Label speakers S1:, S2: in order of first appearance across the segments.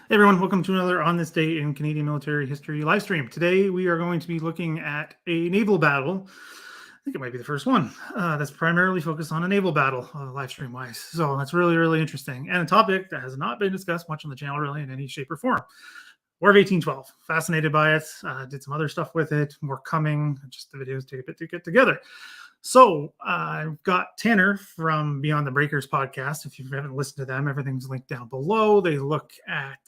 S1: Hey everyone, welcome to another On This Day in Canadian Military History live stream. Today we are going to be looking at a naval battle. I think it might be the first one that's primarily focused on a naval battle, live stream wise. So that's really, really interesting. And a topic that has not been discussed much on the channel really in any shape or form. War of 1812. Fascinated by it. Did some other stuff with it. More coming. Just the videos take a bit to get together. So I've got Tanner from Beyond the Breakers podcast. If you haven't listened to them, everything's linked down below. They look at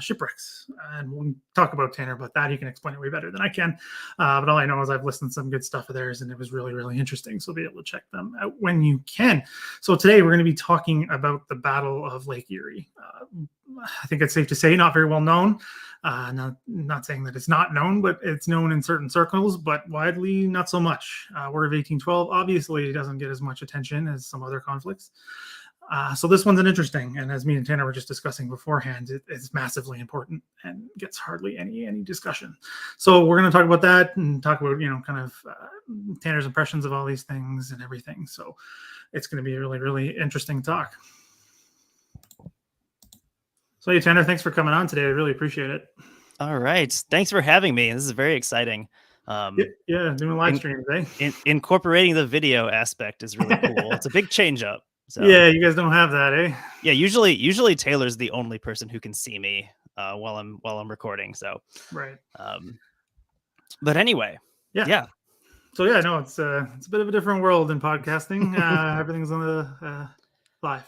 S1: shipwrecks, and we'll talk about Tanner about that. He can explain it way better than I can. But all I know is I've listened to some good stuff of theirs, and it was really, really interesting. So be able to check them out when you can. So today we're going to be talking about the Battle of Lake Erie. I think it's safe to say not very well known. Not saying that it's not known, but it's known in certain circles, but widely not so much. War of 1812 obviously doesn't get as much attention as some other conflicts. So this one's an interesting, and as me and Tanner were just discussing beforehand, it's massively important and gets hardly any discussion. So we're going to talk about that and talk about, kind of Tanner's impressions of all these things and everything. So it's going to be a really, really interesting talk. So, hey, Tanner, thanks for coming on today. I really appreciate it.
S2: All right. Thanks for having me. This is very exciting.
S1: Yeah, doing live streams, eh?
S2: Incorporating the video aspect is really cool. It's a big change up. So.
S1: Yeah, you guys don't have that, eh?
S2: Yeah, usually Taylor's the only person who can see me while I'm recording. So
S1: right.
S2: But anyway, yeah.
S1: So yeah, no, it's a bit of a different world in podcasting. Everything's on the live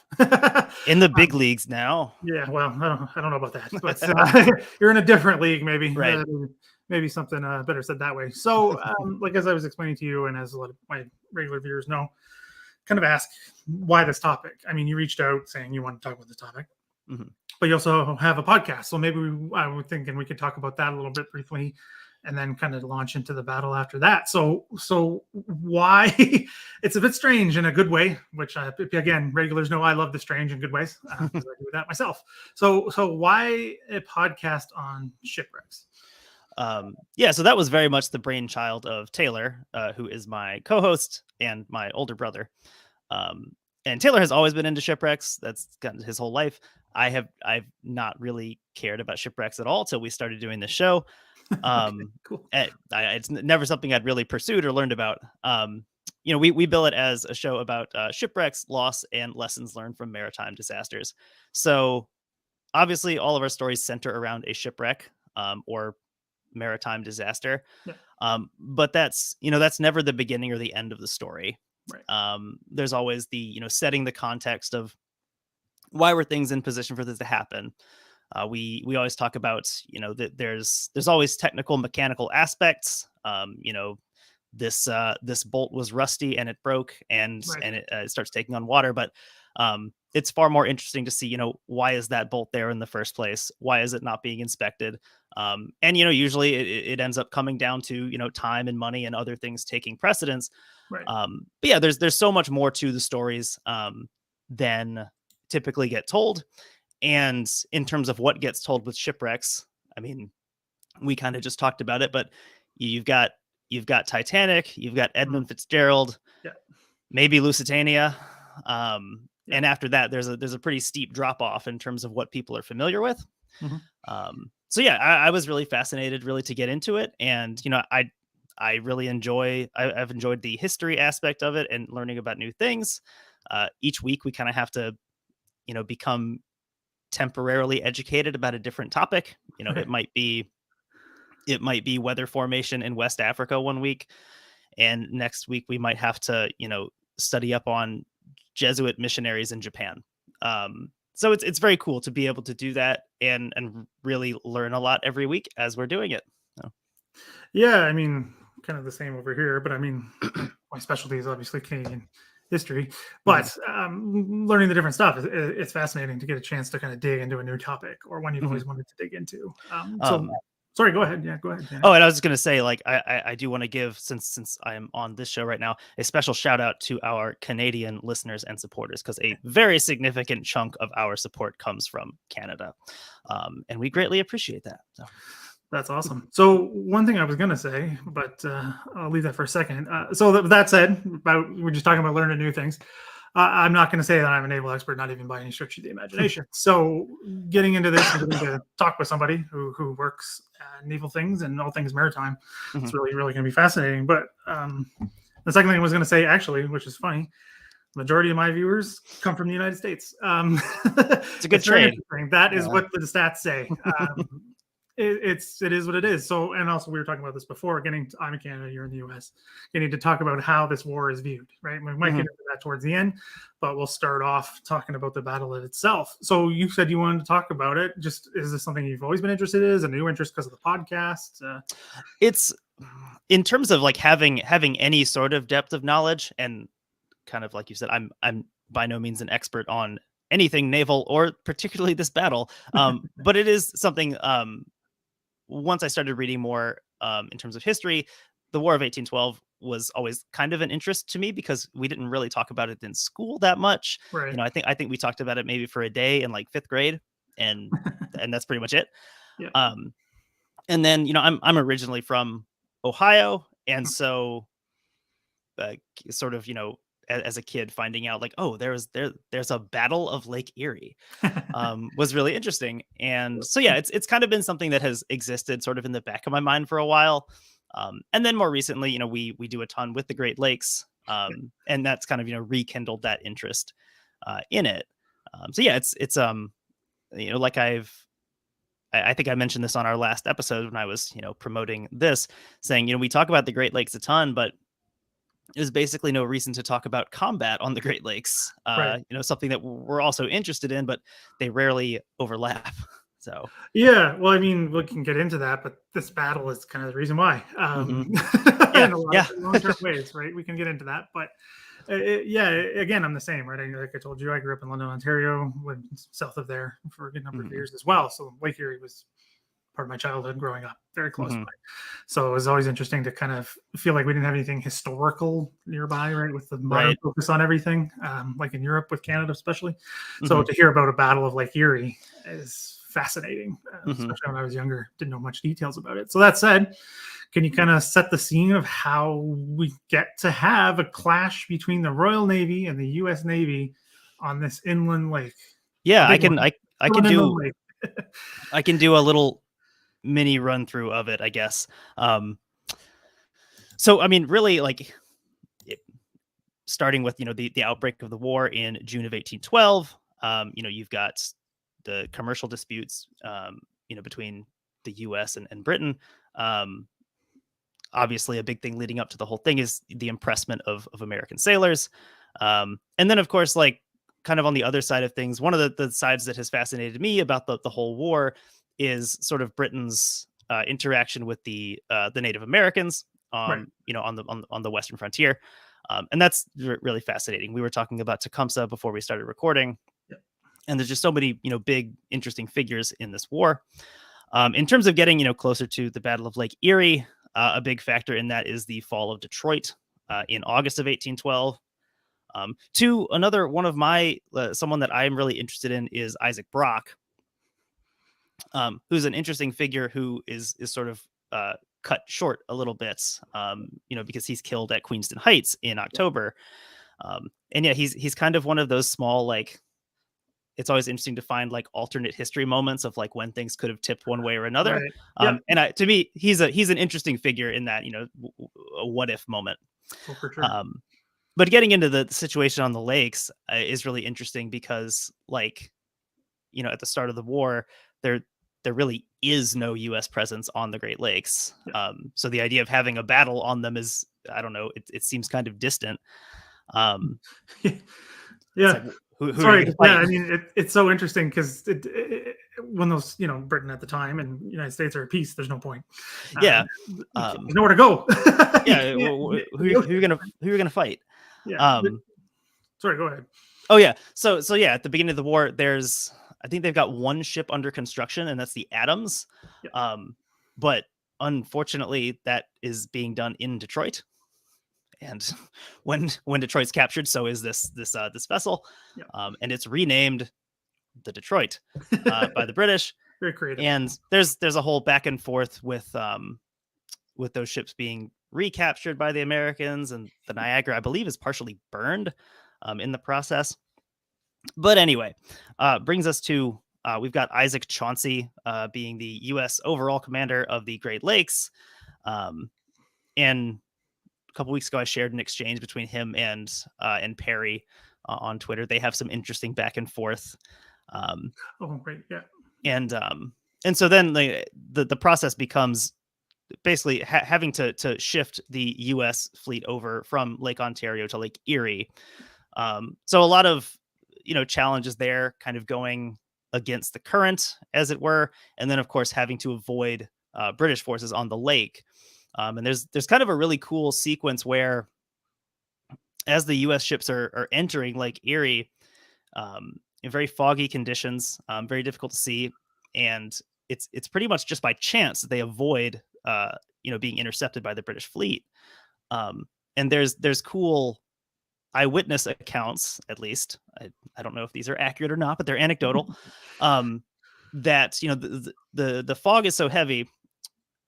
S2: in the big leagues now.
S1: Yeah, well, I don't know about that, but you're in a different league, maybe.
S2: Right.
S1: Maybe something better said that way. So, like as I was explaining to you, and as a lot of my regular viewers know, kind of ask why this topic. I mean, you reached out saying you want to talk about this topic, but you also have a podcast. So maybe I was thinking we could talk about that a little bit briefly, and then kind of launch into the battle after that. So why it's a bit strange in a good way, which again, regulars know I love the strange in good ways because I do that myself. So why a podcast on shipwrecks?
S2: So that was very much the brainchild of Taylor, who is my co-host and my older brother. And Taylor has always been into shipwrecks. That's gotten his whole life. I've not really cared about shipwrecks at all till we started doing this show.
S1: Okay, cool.
S2: It's never something I'd really pursued or learned about. We bill it as a show about shipwrecks, loss, and lessons learned from maritime disasters. So obviously all of our stories center around a shipwreck or maritime disaster. Yeah. But that's never the beginning or the end of the story. Right. There's always the, setting the context of why were things in position for this to happen. We always talk about, that there's always technical mechanical aspects. This bolt was rusty and it broke and it starts taking on water. But it's far more interesting to see, why is that bolt there in the first place? Why is it not being inspected? And usually it ends up coming down to, time and money and other things taking precedence. Right. But yeah, there's so much more to the stories than typically get told. And in terms of what gets told with shipwrecks, I mean, we kind of just talked about it, but you've got Titanic, you've got Edmund Fitzgerald, maybe Lusitania. And after that, there's a pretty steep drop off in terms of what people are familiar with. So yeah, I was really fascinated really to get into it. And, I really I've enjoyed the history aspect of it and learning about new things. Each week we kind of have to, become temporarily educated about a different topic. It might be weather formation in West Africa one week, and next week we might have to study up on Jesuit missionaries in Japan. So it's very cool to be able to do that and really learn a lot every week as we're doing it. So.
S1: Yeah, I mean, kind of the same over here, but I mean, my specialty is obviously Canadian history, but learning the different stuff, it's fascinating to get a chance to kind of dig into a new topic or one you've always wanted to dig into. Sorry, go ahead. Yeah, go ahead. Yeah.
S2: Oh, and I was just going to say, like, I do want to give, since I am on this show right now, a special shout out to our Canadian listeners and supporters, because a very significant chunk of our support comes from Canada. And we greatly appreciate that. So.
S1: That's awesome. So one thing I was going to say, but I'll leave that for a second. So that said, we're just talking about learning new things. I'm not going to say that I'm a naval expert, not even by any stretch of the imagination. So getting into this and getting to talk with somebody who works naval things and all things maritime, it's really, really going to be fascinating. But the second thing I was going to say, actually, which is funny, majority of my viewers come from the United States.
S2: It's a good trade.
S1: That is what the stats say. It is what it is. So, and also we were talking about this before. I'm in Canada, you're in the U.S. Getting to talk about how this war is viewed, right? We might get into that towards the end, but we'll start off talking about the battle itself. So, you said you wanted to talk about it. Just is this something you've always been interested in? Is a new interest because of the podcast?
S2: It's in terms of like having any sort of depth of knowledge, and kind of like you said, I'm by no means an expert on anything naval or particularly this battle, but it is something. Once I started reading more in terms of history, the War of 1812 was always kind of an interest to me because we didn't really talk about it in school that much.
S1: Right.
S2: You know, I think we talked about it maybe for a day in like 5th grade, and that's pretty much it.
S1: Yeah.
S2: And then, you know, I'm originally from Ohio, and so sort of, you know, as a kid finding out like, oh, there's a Battle of Lake Erie was really interesting. And so yeah, it's kind of been something that has existed sort of in the back of my mind for a while. And then more recently, you know, we do a ton with the Great Lakes, and that's kind of, you know, rekindled that interest in it. So yeah, it's you know, like I think I mentioned this on our last episode when I was, you know, promoting this, saying, you know, we talk about the Great Lakes a ton, but there's basically no reason to talk about combat on the Great Lakes.
S1: Right.
S2: You know, something that we're also interested in, but they rarely overlap. So
S1: yeah, well, I mean, we can get into that, but this battle is kind of the reason why.
S2: Yeah,
S1: in a lot of long-term ways, right? We can get into that, but again, I'm the same, right? Like I told you, I grew up in London, Ontario, went south of there for a good number of years as well. So Lake Erie was part of my childhood growing up, very close by. So it was always interesting to kind of feel like we didn't have anything historical nearby, right? With the modern focus on everything, like in Europe with Canada, especially. So to hear about a Battle of Lake Erie is fascinating, especially when I was younger, didn't know much details about it. So that said, can you kind of set the scene of how we get to have a clash between the Royal Navy and the U.S. Navy on this inland lake?
S2: Yeah, I can do I can do a little mini run through of it, I guess. So I mean, really, like starting with, you know, the outbreak of the war in June of 1812. You know, you've got the commercial disputes, you know, between the U.S. and Britain. Obviously, a big thing leading up to the whole thing is the impressment of American sailors. And then, of course, like kind of on the other side of things, one of the sides that has fascinated me about the whole war is sort of Britain's interaction with the Native Americans, you know, on the Western frontier. And that's really fascinating. We were talking about Tecumseh before we started recording. And there's just so many, you know, big, interesting figures in this war. In terms of getting, you know, closer to the Battle of Lake Erie, a big factor in that is the fall of Detroit in August of 1812. To another one of my, someone that I'm really interested in is Isaac Brock, who's an interesting figure who is sort of cut short a little bit, you know, because he's killed at Queenston Heights in October. And yeah, he's kind of one of those small, like, it's always interesting to find like alternate history moments of like when things could have tipped one way or another. And to me, he's an interesting figure in that, you know, a what if moment.
S1: Oh, for sure.
S2: But getting into the situation on the lakes is really interesting because, like, you know, at the start of the war, there really is no U.S. presence on the Great Lakes. So the idea of having a battle on them is, I don't know, it seems kind of distant.
S1: Like, sorry, I mean, it's so interesting because when those, you know, Britain at the time and United States are at peace, there's no point.
S2: There's
S1: nowhere to go.
S2: Who you're gonna fight?
S1: Sorry, go ahead.
S2: Oh yeah, so yeah, at the beginning of the war, I think they've got one ship under construction, and that's the Adams. But unfortunately, that is being done in Detroit. And when Detroit's captured, so is this vessel, and it's renamed the Detroit by the British.
S1: Very creative.
S2: And there's a whole back and forth with those ships being recaptured by the Americans, and the Niagara, I believe, is partially burned. in the process. But anyway, brings us to we've got Isaac Chauncey being the U.S. overall commander of the Great Lakes. And a couple weeks ago, I shared an exchange between him and Perry on Twitter. They have some interesting back and forth.
S1: Oh, great, yeah.
S2: And so then the process becomes basically having to shift the U.S. fleet over from Lake Ontario to Lake Erie. So a lot of challenges there, kind of going against the current, as it were, and then of course having to avoid British forces on the lake. And there's kind of a really cool sequence where, as the U.S. ships are entering Lake Erie, in very foggy conditions, very difficult to see, and it's pretty much just by chance that they avoid being intercepted by the British fleet. And there's cool eyewitness accounts, at least. I don't know if these are accurate or not, but they're anecdotal. That the fog is so heavy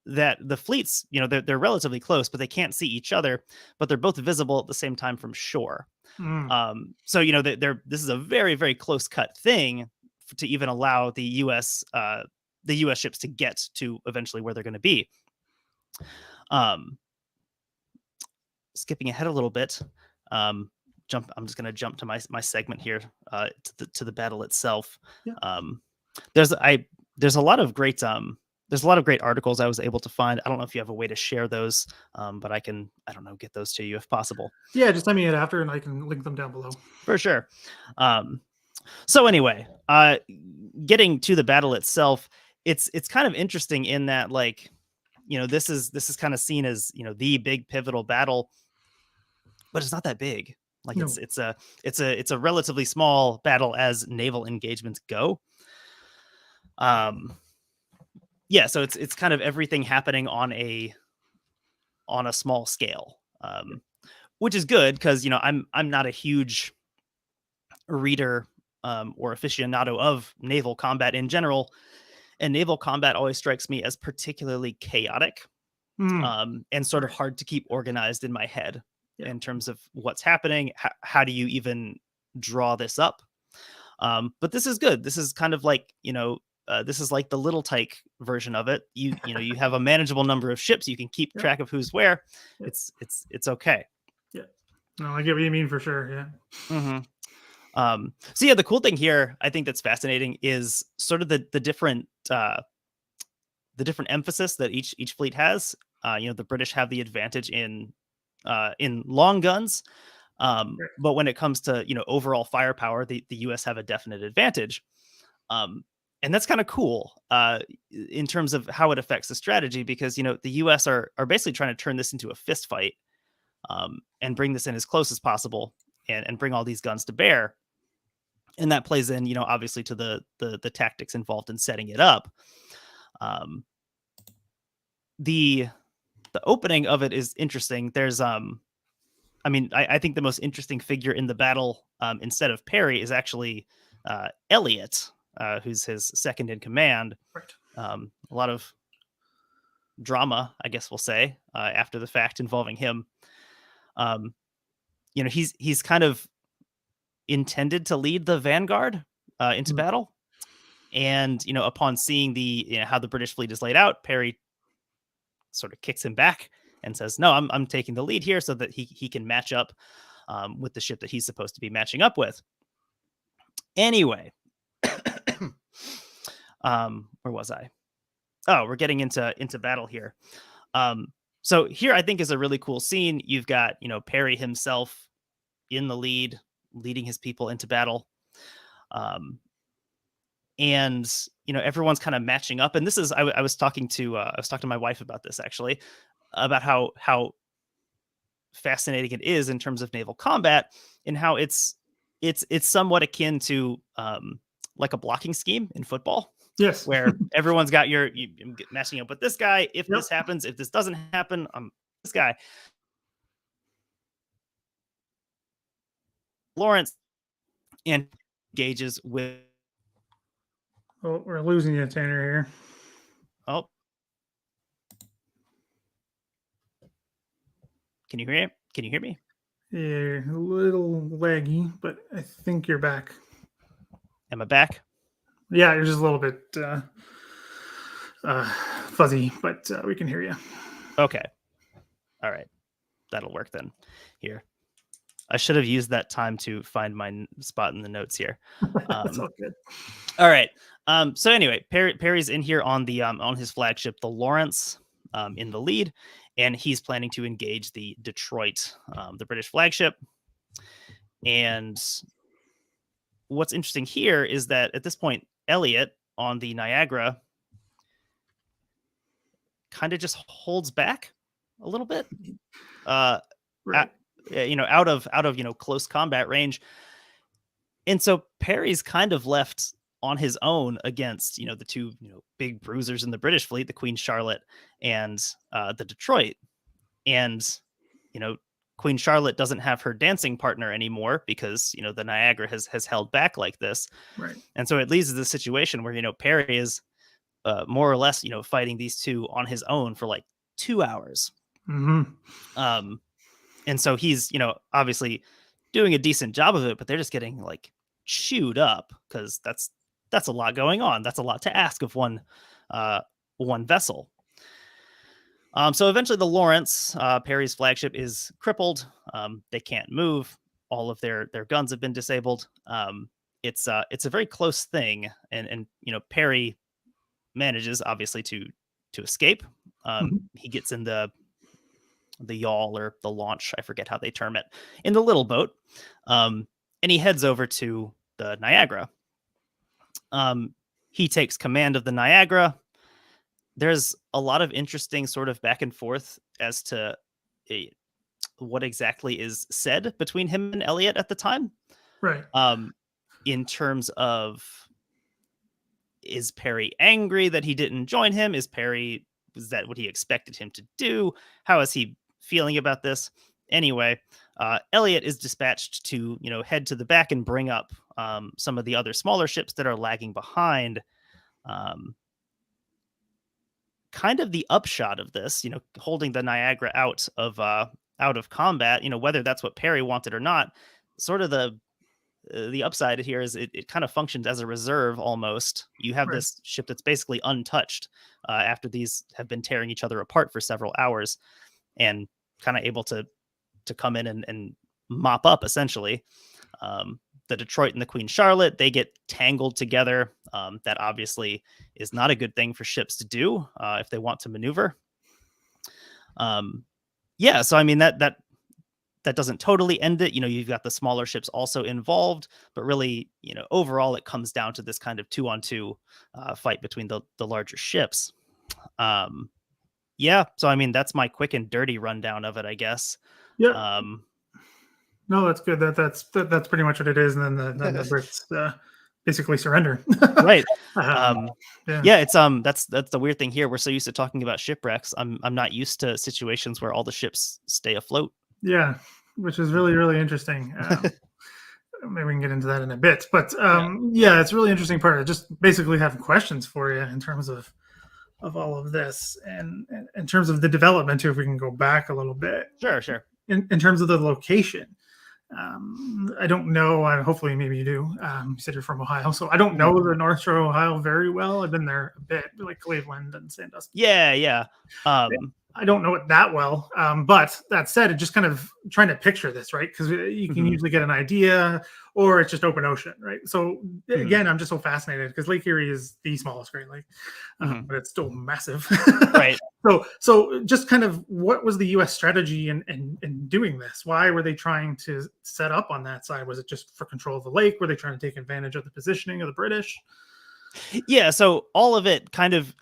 S2: that the fleets, they're relatively close, but they can't see each other, but they're both visible at the same time from shore. So this is a very, very close cut thing to even allow the U.S. Ships to get to eventually where they're going to be. Skipping ahead a little bit, I'm just going to jump to my segment here to the battle itself.
S1: Yeah.
S2: There's a lot of great articles I was able to find. I don't know if you have a way to share those, but I don't know, get those to you if possible.
S1: Yeah, just send me it after and I can link them down below.
S2: For sure. So anyway, getting to the battle itself, it's kind of interesting in that, like, this is kind of seen as, the big pivotal battle, but it's not that big. Like, no. It's a relatively small battle as naval engagements go. Yeah, so it's kind of everything happening on a small scale, which is good because I'm not a huge reader or aficionado of naval combat in general, and naval combat always strikes me as particularly chaotic and sort of hard to keep organized in my head in terms of what's happening. How do you even draw this up? But this is good. This is kind of like, this is like the Little Tyke version of it. You have a manageable number of ships. You can keep track of who's where. It's okay.
S1: Yeah. No, I get what you mean for sure. Yeah.
S2: Mm-hmm. So yeah, the cool thing here, I think that's fascinating, is sort of the different emphasis that each fleet has. The British have the advantage in long guns, but when it comes to overall firepower, the U.S. have a definite advantage. And that's kind of cool in terms of how it affects the strategy, because the U.S. are basically trying to turn this into a fist fight and bring this in as close as possible and bring all these guns to bear. And that plays in, obviously, to the tactics involved in setting it up. The opening of it is interesting. There's I think the most interesting figure in the battle, instead of Perry, is actually Elliot, who's his second in command.
S1: Right.
S2: A lot of drama, I guess we'll say, after the fact involving him. He's kind of intended to lead the vanguard into battle. And, upon seeing how the British fleet is laid out, Perry sort of kicks him back and says, no, I'm taking the lead here so that he can match up with the ship that he's supposed to be matching up with. Anyway, where was I? Oh, we're getting into battle here. So here I think is a really cool scene. You've got, Perry himself in the lead, leading his people into battle. And everyone's kind of matching up. And this is I was talking to my wife about this, actually, about how fascinating it is in terms of naval combat, and how it's somewhat akin to like a blocking scheme in football.
S1: Yes.
S2: Where everyone's got you matching up with this guy. If this happens, if this doesn't happen, this guy. Lawrence engages with.
S1: Oh, we're losing you, Tanner, here.
S2: Oh. Can you hear me?
S1: Yeah, a little laggy, but I think you're back.
S2: Am I back?
S1: Yeah, you're just a little bit uh, fuzzy, but we can hear you.
S2: Okay. All right. That'll work then. Here. I should have used that time to find my spot in the notes here.
S1: That's all good.
S2: All right. So anyway, Perry's in here on the on his flagship, the Lawrence, in the lead, and he's planning to engage the Detroit, the British flagship. And what's interesting here is that at this point, Elliot on the Niagara kind of just holds back a little bit,
S1: Right.
S2: out of close combat range, and so Perry's kind of left on his own against the two big bruisers in the British fleet, the Queen Charlotte and the Detroit, and you know Queen Charlotte doesn't have her dancing partner anymore because the Niagara has held back like this,
S1: Right.
S2: and so it leads to the situation where Perry is more or less fighting these two on his own for like 2 hours.
S1: Mm-hmm.
S2: And so he's obviously doing a decent job of it, but they're just getting like chewed up because that's a lot going on. That's a lot to ask of one vessel. So eventually the Lawrence, Perry's flagship, is crippled. They can't move. All of their guns have been disabled. It's a very close thing, and Perry manages obviously to escape. He gets in the yawl or the launch, I forget how they term it, in the little boat, and he heads over to the Niagara. He takes command of the Niagara. There's a lot of interesting sort of back and forth as to what exactly is said between him and Elliot at the time.
S1: Right.
S2: In terms of, is Perry angry that he didn't join him? Was that what he expected him to do? How is he feeling about this? Anyway, Elliot is dispatched to head to the back and bring up some of the other smaller ships that are lagging behind. Kind of the upshot of this, holding the Niagara out of combat, whether that's what Perry wanted or not, sort of the upside here is it kind of functions as a reserve almost. You have
S1: Right.
S2: this ship that's basically untouched after these have been tearing each other apart for several hours, and kind of able to come in and mop up essentially. The Detroit and the Queen Charlotte, they get tangled together. That obviously is not a good thing for ships to do if they want to maneuver. Yeah, so I mean that doesn't totally end it. You've got the smaller ships also involved, but really, overall, it comes down to this kind of 2-on-2 fight between the larger ships. Yeah, so I mean that's my quick and dirty rundown of it, I guess.
S1: Yeah. No, that's good. That's pretty much what it is, and then the Brits basically surrender.
S2: Right.
S1: Yeah.
S2: Yeah, it's that's the weird thing here. We're so used to talking about shipwrecks. I'm not used to situations where all the ships stay afloat.
S1: Yeah, which is really, really interesting. Maybe we can get into that in a bit, but yeah, it's a really interesting part. I just basically have questions for you in terms of all of this, and in terms of the development too. If we can go back a little bit,
S2: Sure.
S1: in terms of the location. I don't know. Hopefully, maybe you do. You said you're from Ohio, so I don't know the North Shore of Ohio very well. I've been there a bit, like Cleveland and Sandusky.
S2: Yeah.
S1: I don't know it that well. But that said, it just kind of trying to picture this, right? Because you can usually get an idea, or it's just open ocean, right? So again, I'm just so fascinated because Lake Erie is the smallest Great Lake, but it's still massive.
S2: Right.
S1: So just kind of what was the U.S. strategy in doing this? Why were they trying to set up on that side? Was it just for control of the lake? Were they trying to take advantage of the positioning of the British?
S2: Yeah, so all of it kind of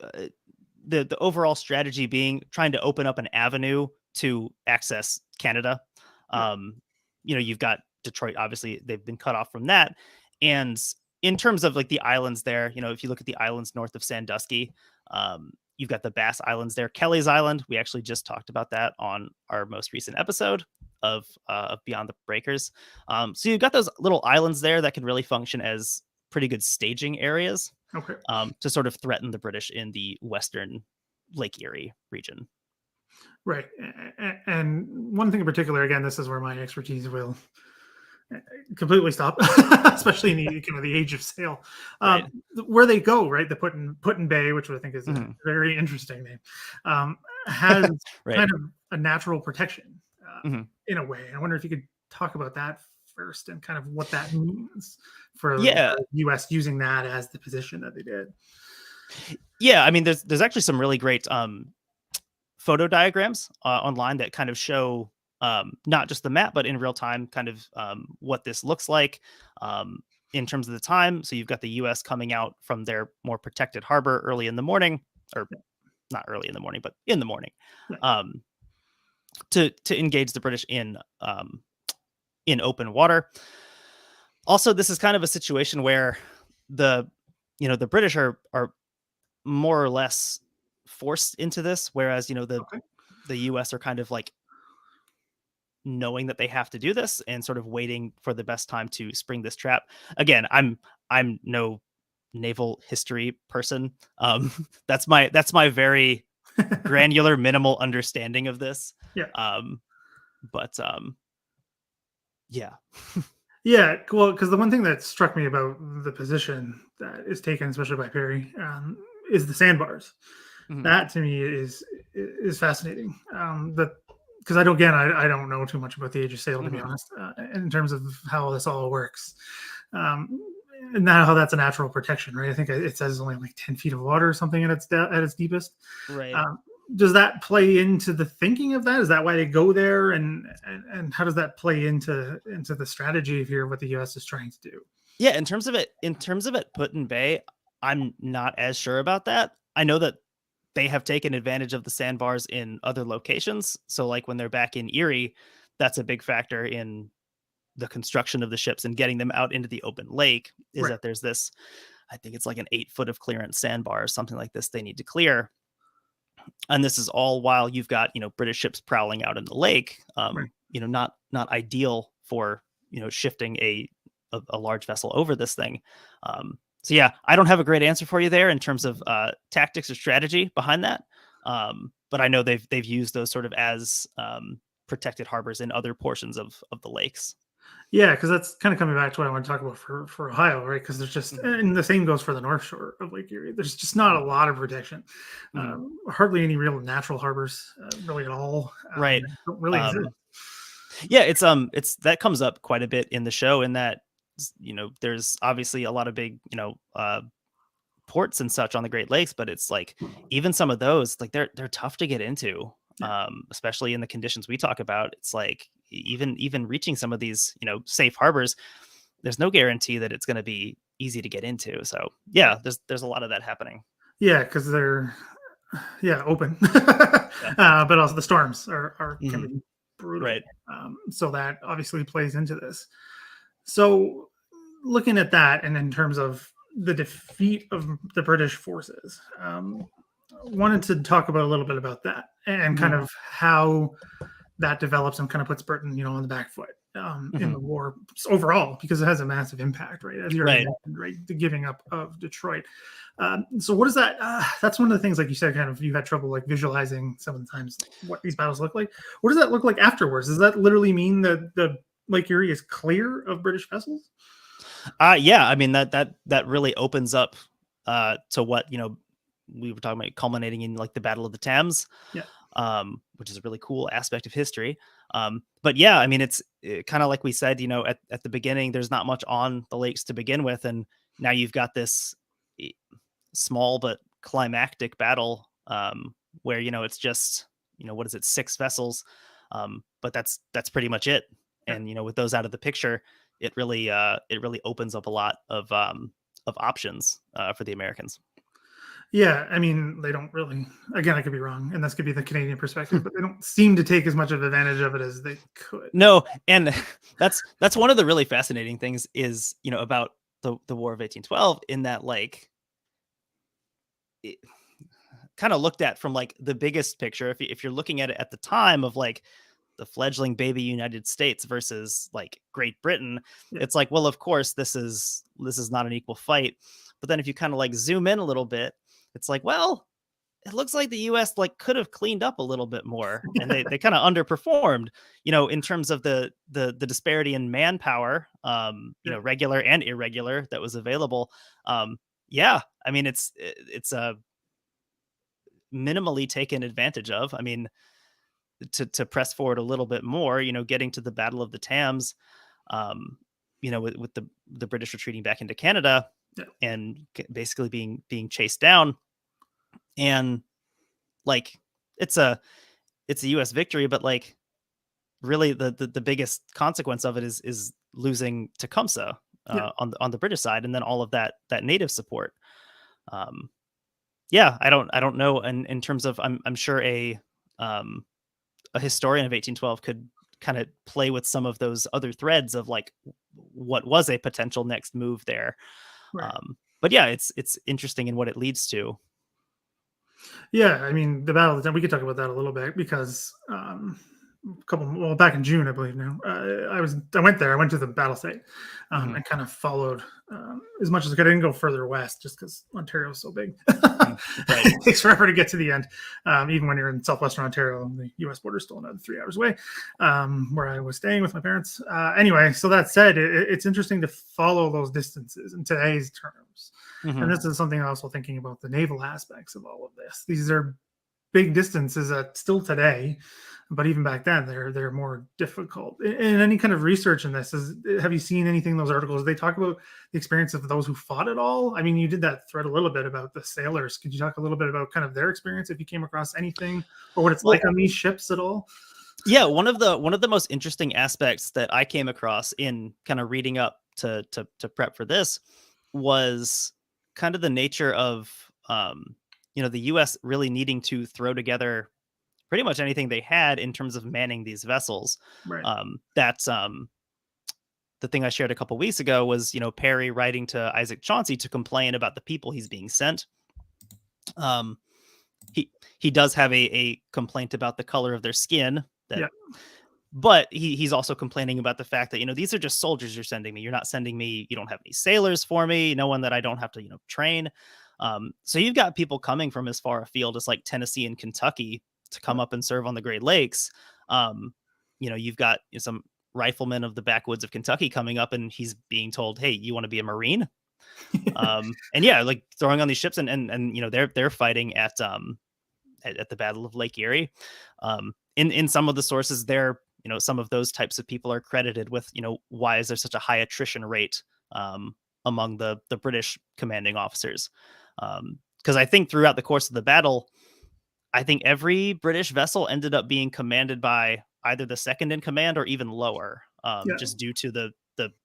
S2: the overall strategy being trying to open up an avenue to access Canada. You've got Detroit, obviously they've been cut off from that. And in terms of like the islands there, if you look at the islands north of Sandusky, you've got the Bass Islands there, Kelly's Island. We actually just talked about that on our most recent episode of Beyond the Breakers. So you've got those little islands there that can really function as pretty good staging areas.
S1: Okay.
S2: To sort of threaten the British in the western Lake Erie region.
S1: Right. And one thing in particular, again, this is where my expertise will completely stop, especially in the kind of the age of sail.
S2: Right.
S1: Where they go, right? The Put in Bay, which I think is a
S2: Mhm.
S1: very interesting name, has
S2: Right.
S1: kind of a natural protection
S2: Mhm.
S1: in a way. I wonder if you could talk about that first and kind of what that means for
S2: Yeah.
S1: the U.S. using that as the position that they did.
S2: Yeah, I mean, there's actually some really great photo diagrams online that kind of show not just the map, but in real time, kind of what this looks like um, in terms of the time. So you've got the U.S. coming out from their more protected harbor early in the morning, or
S1: Yeah,
S2: not early in the morning, but in the morning,
S1: yeah,
S2: um, to engage the British in open water. Also, this is kind of a situation where the the British are more or less forced into this, whereas
S1: okay.
S2: the US are kind of like knowing that they have to do this and sort of waiting for the best time to spring this trap. Again, I'm no naval history person. That's my very granular minimal understanding of this.
S1: Yeah.
S2: Um but yeah.
S1: Yeah, well, because the one thing that struck me about the position that is taken, especially by Perry, is the sandbars.
S2: Mhm.
S1: That to me is fascinating. That because I don't know too much about the age of sail, to be
S2: Mhm.
S1: honest, in terms of how this all works, um, and now how that's a natural protection, right? I think it says only like 10 feet of water or something at its deepest.
S2: Right.
S1: Um, does that play into the thinking of that? Is that why they go there, and how does that play into the strategy here? What the U.S. is trying to do?
S2: Yeah, in terms of it put in bay, I'm not as sure about that. I know that they have taken advantage of the sandbars in other locations. So like when they're back in Erie, that's a big factor in the construction of the ships and getting them out into the open lake is
S1: Right,
S2: that there's this, I think it's like an 8 foot of clearance sandbar or something like this they need to clear. And this is all while you've got, British ships prowling out in the lake.
S1: right.
S2: Not ideal for, shifting a large vessel over this thing. So yeah, I don't have a great answer for you there in terms of tactics or strategy behind that. But I know they've used those sort of as protected harbors in other portions of the lakes.
S1: Yeah, because that's kind of coming back to what I want to talk about for Ohio, right? Because there's just,
S2: Mhm.
S1: and the same goes for the North Shore of Lake Erie. There's just not a lot of protection,
S2: Mhm.
S1: hardly any real natural harbors, really at all.
S2: Right.
S1: Don't really exist.
S2: Um, yeah, it's that comes up quite a bit in the show in that there's obviously a lot of big, ports and such on the Great Lakes, but it's like even some of those, like they're tough to get into,
S1: Yeah,
S2: especially in the conditions we talk about. It's like even reaching some of these, safe harbors, there's no guarantee that it's going to be easy to get into. So
S1: right.
S2: yeah, there's a lot of that happening.
S1: Yeah, because they're open,
S2: Yeah.
S1: but also the storms are can
S2: Hmm.
S1: be brutal.
S2: Right.
S1: So that obviously plays into this. So looking at that, and in terms of the defeat of the British forces, wanted to talk about a little bit about that and kind
S2: Hmm.
S1: of how that develops and kind of puts Britain, on the back foot in
S2: Hmm.
S1: the war overall because it has a massive impact, right? As you already
S2: Right.
S1: mentioned, right? The giving up of Detroit. So what is that? That's one of the things, like you said, kind of you had trouble like visualizing some of the times what these battles look like. What does that look like afterwards? Does that literally mean that the Lake Erie is clear of British vessels?
S2: Yeah, I mean that really opens up to what, we were talking about culminating in like the Battle of the Thames,
S1: Yeah,
S2: which is a really cool aspect of history. But yeah, I mean, it's kind of like we said, at the beginning, there's not much on the lakes to begin with. And now you've got this eh, small but climactic battle where, it's just, what is it, 6 vessels? But that's pretty much it.
S1: yeah.
S2: And, with those out of the picture, it really opens up a lot of options for the Americans.
S1: Yeah, I mean, they don't really. Again, I could be wrong, and this could be the Canadian perspective, but they don't seem to take as much of advantage of it as they could.
S2: No, and that's one of the really fascinating things is, about the War of 1812 in that like it kind of looked at from like the biggest picture. If you're looking at it at the time of like the fledgling baby United States versus like Great Britain,
S1: Yeah,
S2: it's like, well, of course this is not an equal fight. But then if you kind of like zoom in a little bit, it's like, well, it looks like the US like could have cleaned up a little bit more, and they kind of underperformed, in terms of the disparity in manpower,
S1: Yeah.
S2: regular and irregular that was available. Yeah, I mean it's minimally taken advantage of. I mean, to press forward a little bit more, getting to the Battle of the Thames, um, with the British retreating back into Canada
S1: Yeah.
S2: and basically being chased down, and like it's a US victory, but like really the biggest consequence of it is losing Tecumseh
S1: Yeah.
S2: on the British side, and then all of that native support. Um, yeah, I don't know. And in terms of, I'm sure a historian of 1812 could kind of play with some of those other threads of like what was a potential next move there.
S1: Right.
S2: But yeah, it's interesting in what it leads to.
S1: Yeah, I mean, the Battle of the Town, we could talk about that a little bit because back in June, I believe now, I went there, I went to the battle site
S2: Mhm.
S1: and kind of followed as much as I could. I didn't go further west just because Ontario is so big.
S2: Right.
S1: It takes forever to get to the end. Even when you're in southwestern Ontario, the US border is still another 3 hours away, where I was staying with my parents. Anyway, so that said, it's interesting to follow those distances in today's terms. And
S2: Mhm.
S1: this is something I'm also thinking about the naval aspects of all of this. These are big distances that still today, but even back then, they're more difficult. In any kind of research in this, have you seen anything in those articles? They talk about the experience of those who fought it all. I mean, you did that thread a little bit about the sailors. Could you talk a little bit about kind of their experience if you came across anything or what it's like
S2: Well,
S1: on these ships at all?
S2: yeah, one of the most interesting aspects that I came across in kind of reading up to prep for this was kind of the nature of the US really needing to throw together pretty much anything they had in terms of manning these vessels.
S1: Right.
S2: That's the thing I shared a couple weeks ago was, Perry writing to Isaac Chauncey to complain about the people he's being sent. Um, he does have a complaint about the color of their skin, that
S1: Yeah.
S2: but he's also complaining about the fact that, these are just soldiers you're sending me. You're not sending me, you don't have any sailors for me, no one that I don't have to, train. So you've got people coming from as far afield as like Tennessee and Kentucky to come up and serve on the Great Lakes. You've got some riflemen of the backwoods of Kentucky coming up, and he's being told, hey, you want to be a Marine? And yeah, like throwing on these ships, and they're fighting at the Battle of Lake Erie. In some of the sources there, some of those types of people are credited with, why is there such a high attrition rate among the British commanding officers? Because I think throughout the course of the battle, I think every British vessel ended up being commanded by either the second in command or even lower,
S1: Yeah.
S2: just due to the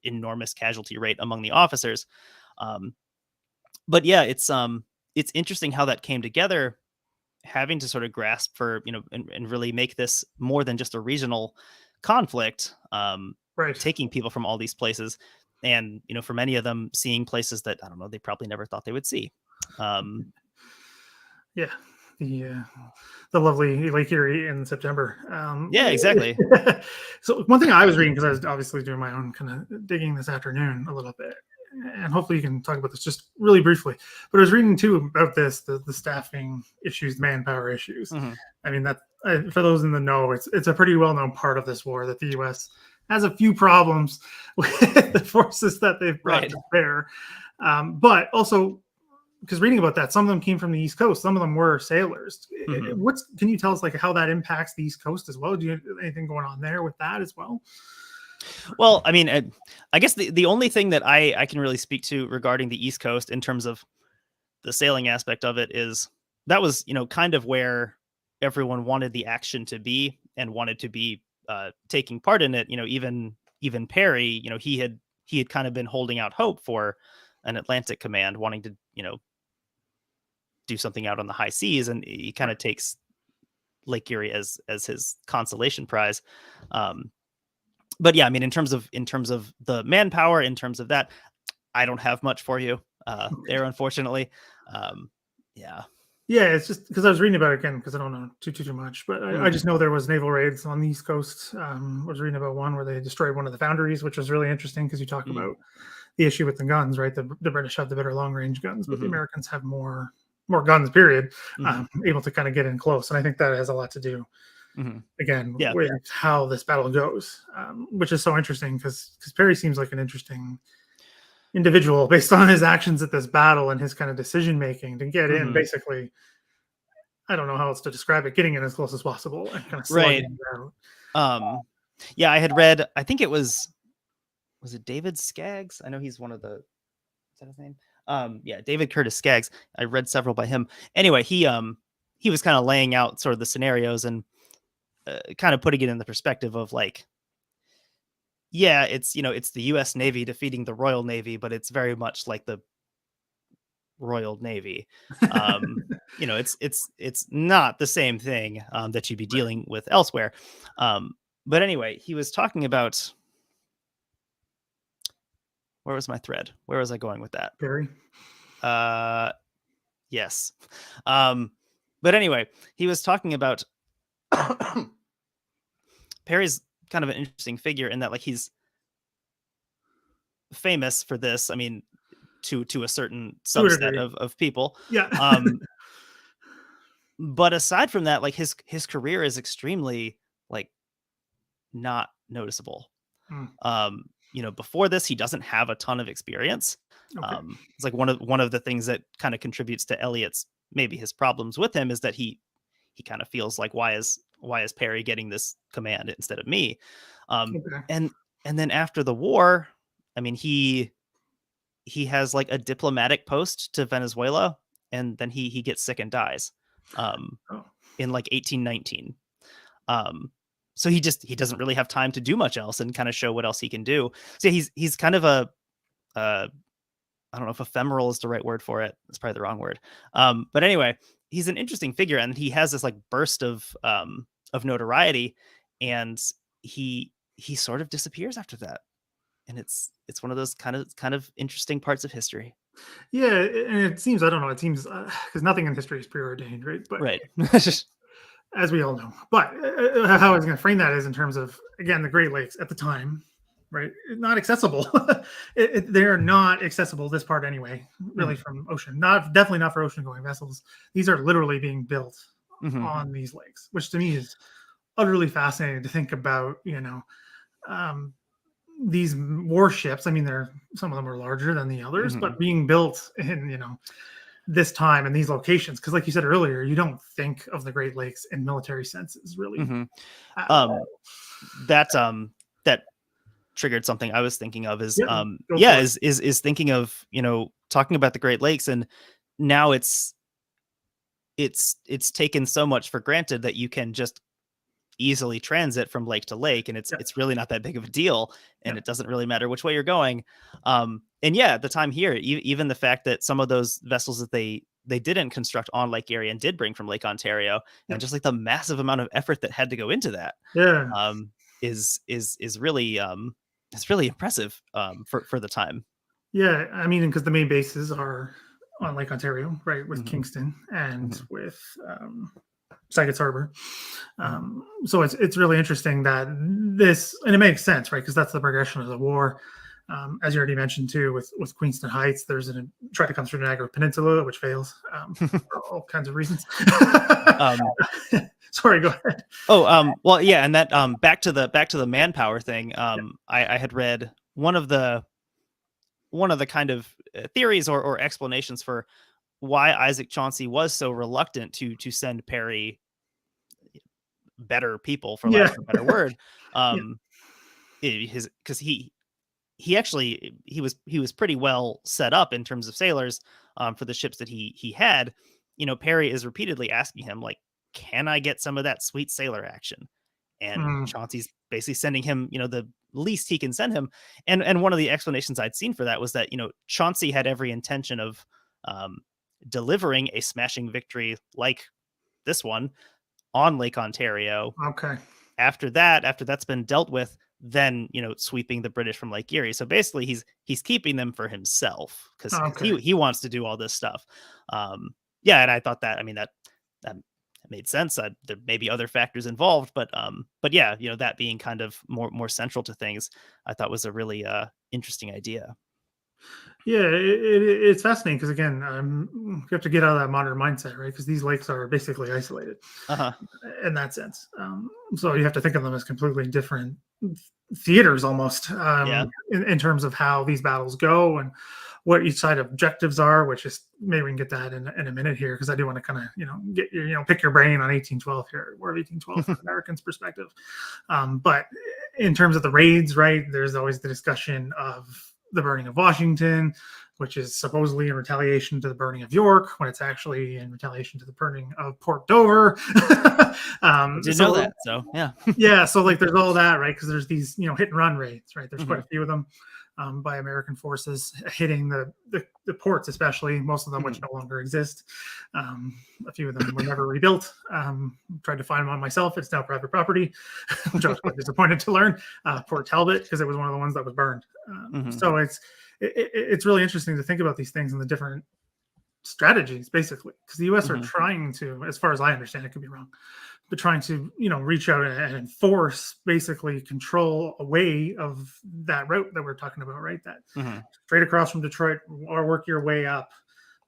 S2: enormous casualty rate among the officers. Um, but yeah, it's interesting how that came together, having to sort of grasp for, and really make this more than just a regional conflict,
S1: Right.
S2: taking people from all these places, and for many of them seeing places that, I don't know, they probably never thought they would see.
S1: Yeah. The lovely Lake Erie in September.
S2: Yeah, exactly.
S1: So one thing I was reading, because I was obviously doing my own kind of digging this afternoon a little bit, and hopefully you can talk about this just really briefly. But I was reading too about the staffing issues, manpower issues.
S2: Hmm.
S1: I mean that for those in the know, it's a pretty well known part of this war that the U.S. has a few problems with the forces that they've brought
S2: Right.
S1: to bear, but also because reading about that, some of them came from the East Coast, some of them were sailors.
S2: Hmm.
S1: Can you tell us like how that impacts the East Coast as well? Do you have anything going on there with that as well?
S2: Well, I mean, I guess the only thing that I can really speak to regarding the East Coast in terms of the sailing aspect of it is that was, kind of where everyone wanted the action to be and wanted to be taking part in it. Even Perry, he had kind of been holding out hope for an Atlantic command, wanting to, do something out on the high seas, and he kind of takes Lake Erie as his consolation prize. But yeah, I mean, in terms of the manpower, in terms of that, I don't have much for you there, unfortunately. Yeah.
S1: Yeah, it's just because I was reading about it again because I don't know too much, but I just know there was naval raids on the East Coast. I was reading about one where they destroyed one of the foundries, which was really interesting because you talk about the issue with the guns, right? The British have the better long range guns, but the
S2: Mm-hmm.
S1: Americans have more more guns, period,
S2: Hmm.
S1: able to kind of get in close. And I think that has a lot to do,
S2: Hmm.
S1: again,
S2: Yeah.
S1: with how this battle goes, which is so interesting because Perry seems like an interesting individual based on his actions at this battle and his kind of decision making to get in.
S2: Hmm.
S1: Basically, I don't know how else to describe it. Getting in as close as possible and kind of
S2: Right.
S1: slugging it out.
S2: Um, yeah, I had read. I think it was it David Skaggs? I know he's one of the. Is that his name? Yeah, David Curtis Skaggs. I read several by him. Anyway, he was kind of laying out sort of the scenarios and kind of putting it in the perspective of like, yeah, it's it's the U.S. Navy defeating the Royal Navy, but it's very much like the Royal Navy. Um, it's not the same thing that you'd be
S1: Right.
S2: dealing with elsewhere. Um, but anyway, he was talking about where was my thread? Where was I going with that?
S1: Perry.
S2: Uh, yes. Um, but anyway, he was talking about Perry's kind of an interesting figure in that like he's famous for this. I mean, to a certain
S1: To a
S2: subset
S1: degree.
S2: of people.
S1: Yeah.
S2: Um, but aside from that, like his career is extremely like not noticeable.
S1: Mm,
S2: Before this, he doesn't have a ton of experience.
S1: okay.
S2: It's like one of the things that kind of contributes to Elliot's maybe his problems with him is that he kind of feels like why is Perry getting this command instead of me? Um,
S1: Okay.
S2: and and then after the war, I mean he has like a diplomatic post to Venezuela, and then he gets sick and dies um,
S1: Oh,
S2: in like 1819. Um, so he doesn't really have time to do much else and kind of show what else he can do. So he's kind of a uh, I don't know if ephemeral is the right word for it. That's probably the wrong word. But anyway, he's an interesting figure, and he has this like burst of notoriety, and he sort of disappears after that. And it's one of those kind of interesting parts of history.
S1: yeah, and it seems I don't know. It seems because nothing in history is preordained, right? But
S2: Right.
S1: as we all know, but how I was going to frame that is in terms of again the Great Lakes at the time, right? Not accessible. They're not accessible this part anyway, really
S2: Mhm.
S1: from ocean. Not definitely not for ocean going vessels. These are literally being built
S2: Mhm.
S1: on these lakes, which to me is utterly fascinating to think about. Um, these warships. I mean, they're some of them are larger than the others,
S2: Mhm.
S1: but being built in this time and these locations, because like you said earlier, you don't think of the Great Lakes in military senses really
S2: Mhm.
S1: at all.
S2: Um, that triggered something I was thinking of is
S1: Yeah, go
S2: yeah
S1: for it.
S2: is thinking of talking about the Great Lakes, and now it's taken so much for granted that you can just easily transit from lake to lake, and it's
S1: Yeah,
S2: it's really not that big of a deal, and
S1: yeah,
S2: it doesn't really matter which way you're going. And yeah, at the time here, even the fact that some of those vessels that they didn't construct on Lake Erie and did bring from Lake Ontario,
S1: yeah,
S2: and just like the massive amount of effort that had to go into that
S1: yeah,
S2: um, is really it's really impressive for the time.
S1: yeah. I mean, because the main bases are on Lake Ontario, right, with
S2: Hmm.
S1: Kingston and
S2: Hmm.
S1: with Saigots Harbor.
S2: Hmm.
S1: So it's really interesting that this, and it makes sense, right? Because that's the progression of the war. As you already mentioned too, with Queenston Heights, there's a try to come through the Niagara Peninsula, which fails for all kinds of reasons.
S2: um,
S1: Sorry, go ahead.
S2: well, yeah, and that back to the manpower thing. I had read one of the kind of theories or explanations for why Isaac Chauncey was so reluctant to send Perry better people, for lack
S1: Yeah,
S2: of a better word.
S1: yeah,
S2: Um, his because he actually he was pretty well set up in terms of sailors for the ships that he had. Perry is repeatedly asking him like, "Can I get some of that sweet sailor action?" And
S1: mm,
S2: Chauncey's basically sending him, the least he can send him. And one of the explanations I'd seen for that was that Chauncey had every intention of um, delivering a smashing victory like this one on Lake Ontario.
S1: okay,
S2: After that's been dealt with, then sweeping the British from Lake Erie. So basically, he's keeping them for himself because
S1: okay.
S2: he wants to do all this stuff. Yeah, and I thought that, I mean, that made sense. There may be other factors involved, but yeah, that being kind of more central to things, I thought was a really interesting idea.
S1: Yeah, it's fascinating because again, you have to get out of that modern mindset, right? Because these lakes are basically isolated
S2: Uh-huh.
S1: in that sense. So you have to think of them as completely different theaters almost
S2: Yeah.
S1: in terms of how these battles go and what each side objectives are, which is maybe we can get that in a minute here because I do want to kind of get your pick your brain on 1812 here, War of 1812 from Americans' perspective. But in terms of the raids, right? There's always the discussion of the burning of Washington, which is supposedly in retaliation to the burning of York, when it's actually in retaliation to the burning of Port Dover.
S2: I didn't know that. So yeah.
S1: Yeah, so like there's all that, right? Because there's these hit and run raids, right? There's quite
S2: Mm-hmm.
S1: a few of them by American forces hitting the ports, especially most of them which no longer exist. A few of them were never rebuilt. Tried to find one myself. It's now private property, which I was quite disappointed to learn. Port Talbot, because it was one of the ones that was burned. So it's really interesting to think about these things and the different strategies, basically, because the U.S. are trying to, as far as I understand, it could be wrong, but trying to reach out and enforce basically control away of that route that we're talking about, right? That straight across from Detroit, or work your way up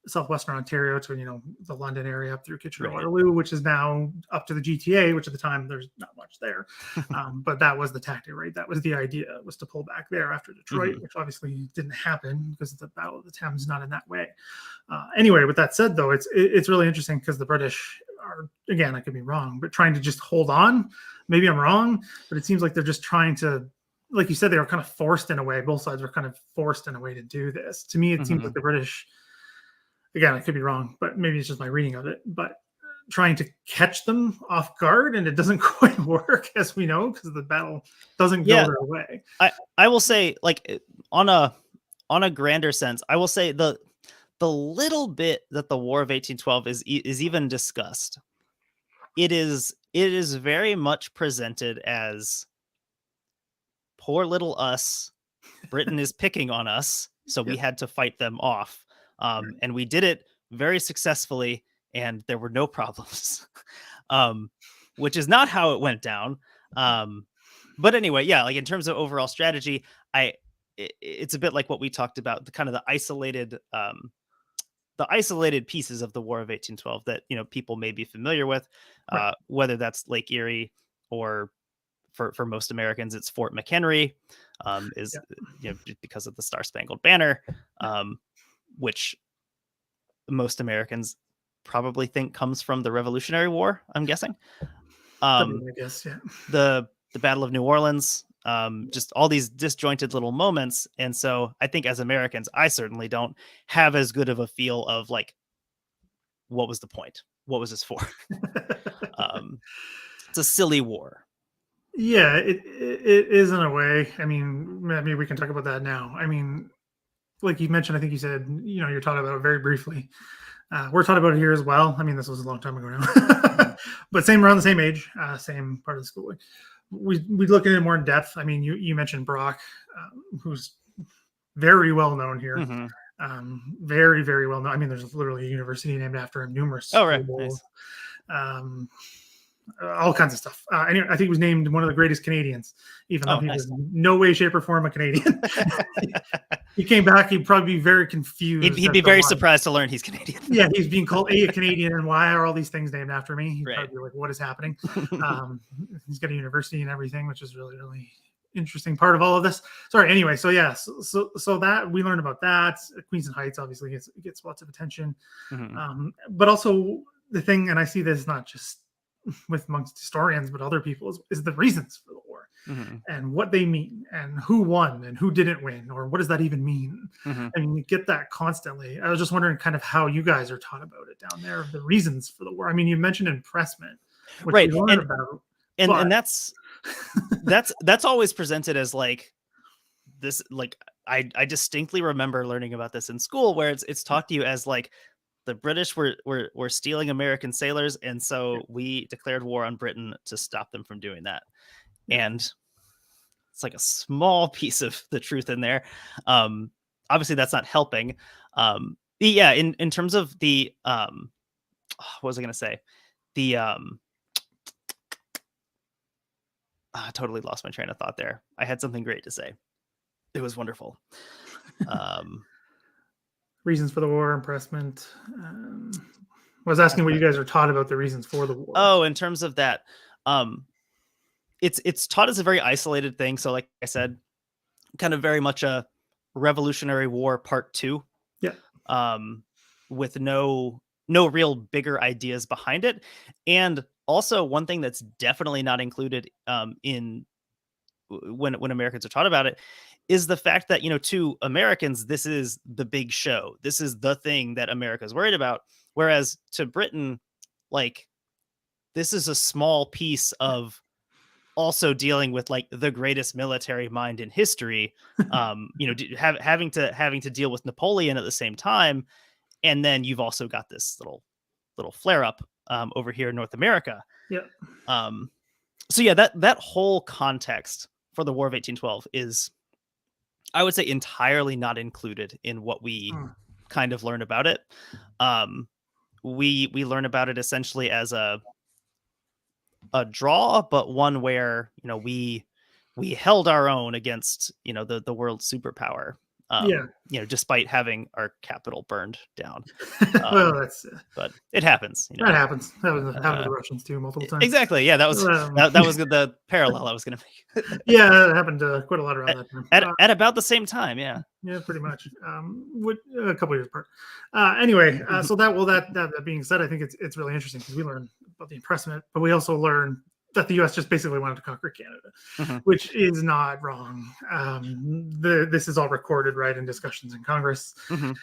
S1: southwestern Ontario to the London area up through Kitchener, Waterloo, which is now up to the GTA, which at the time there's not much there, but that was the tactic, right? That was the idea, was to pull back there after Detroit, which obviously didn't happen because the Battle of the Thames is not in that way. Anyway, with that said, though, it's really interesting because the British are, again, I could be wrong, but trying to just hold on. Maybe I'm wrong, but it seems like they're just trying to, like you said, they were kind of forced in a way. Both sides were kind of forced in a way to do this. To me, it seems like the British, again, I could be wrong, but maybe it's just my reading of it, but trying to catch them off guard, and it doesn't quite work, as we know, because the battle doesn't go their way.
S2: I will say, like, on a grander sense, I will say the little bit that the War of 1812 is even discussed, it is very much presented as poor little us. Britain is picking on us, so we had to fight them off. And we did it very successfully, and there were no problems. Which is not how it went down. But anyway, yeah, like in terms of overall strategy, it's a bit like what we talked about, the kind of the isolated pieces of the War of 1812 that people may be familiar with, whether that's Lake Erie, or for most Americans, it's Fort McHenry, because of the Star Spangled Banner, which most Americans probably think comes from the Revolutionary War, I'm guessing.
S1: I guess, yeah.
S2: The Battle of New Orleans, just all these disjointed little moments. And so I think as Americans, I certainly don't have as good of a feel of like, what was the point? What was this for? It's a silly war.
S1: Yeah, it is in a way. I mean, maybe we can talk about that now. I mean, like you mentioned, I think you said, you're talking about it very briefly. We're talking about it here as well. I mean, this was a long time ago now, but around the same age, same part of the schooling. We look at it more in depth. I mean, you mentioned Brock, who's very well known here. Very, very well known. I mean, there's literally a university named after him, numerous schools, nice. All kinds of stuff. Anyway, I think he was named one of the greatest Canadians, even though he was no way, shape, or form a Canadian. He came back, he'd probably be very confused.
S2: He'd be very surprised to learn he's Canadian.
S1: Yeah, he's being called a Canadian, and why are all these things named after me? He'd probably be like, what is happening? He's got a university and everything, which is really, really interesting part of all of this. Sorry, anyway, so yeah, so that we learned about that. Queenston Heights obviously gets lots of attention. But also the thing, and I see this not just with amongst historians, but other people, is the reasons for the war and what they mean and who won and who didn't win, or what does that even mean? I mean, you get that constantly. I was just wondering kind of how you guys are taught about it down there, the reasons for the war. I mean, you mentioned impressment, which we learned about.
S2: And that's always presented as like this, like I distinctly remember learning about this in school, where it's taught to you as like the British were stealing American sailors, and so we declared war on Britain to stop them from doing that. And it's like a small piece of the truth in there. Obviously that's not helping. Yeah, in terms of the what was I going to say? The I totally lost my train of thought there. I had something great to say. It was wonderful.
S1: Reasons for the war, impressment. I was asking what you guys are taught about the reasons for the war.
S2: Oh, in terms of that, it's taught as a very isolated thing. So, like I said, kind of very much a Revolutionary War Part 2,
S1: Yeah.
S2: with no real bigger ideas behind it. And also, one thing that's definitely not included in when Americans are taught about it is the fact that, to Americans, this is the big show. This is the thing that America's worried about. Whereas to Britain, like, this is a small piece of also dealing with like the greatest military mind in history. Having to deal with Napoleon at the same time, and then you've also got this little flare up over here in North America.
S1: Yeah.
S2: So yeah, that whole context for the War of 1812 is, I would say, entirely not included in what we kind of learn about it. We learn about it essentially as a draw, but one where we held our own against the world's superpower.
S1: Yeah.
S2: Despite having our capital burned down.
S1: Well, that's
S2: But it happens.
S1: that happens. That was happened to the Russians too multiple times.
S2: Exactly. Yeah, that was that was the parallel I was going to make.
S1: Yeah, that happened quite a lot around that time.
S2: At about the same time. Yeah.
S1: Yeah, pretty much. A couple years apart. Anyway, so that being said, I think it's really interesting because we learn about the impressment, but we also learn that the U.S. just basically wanted to conquer Canada, which is not wrong. This is all recorded, right, in discussions in Congress. I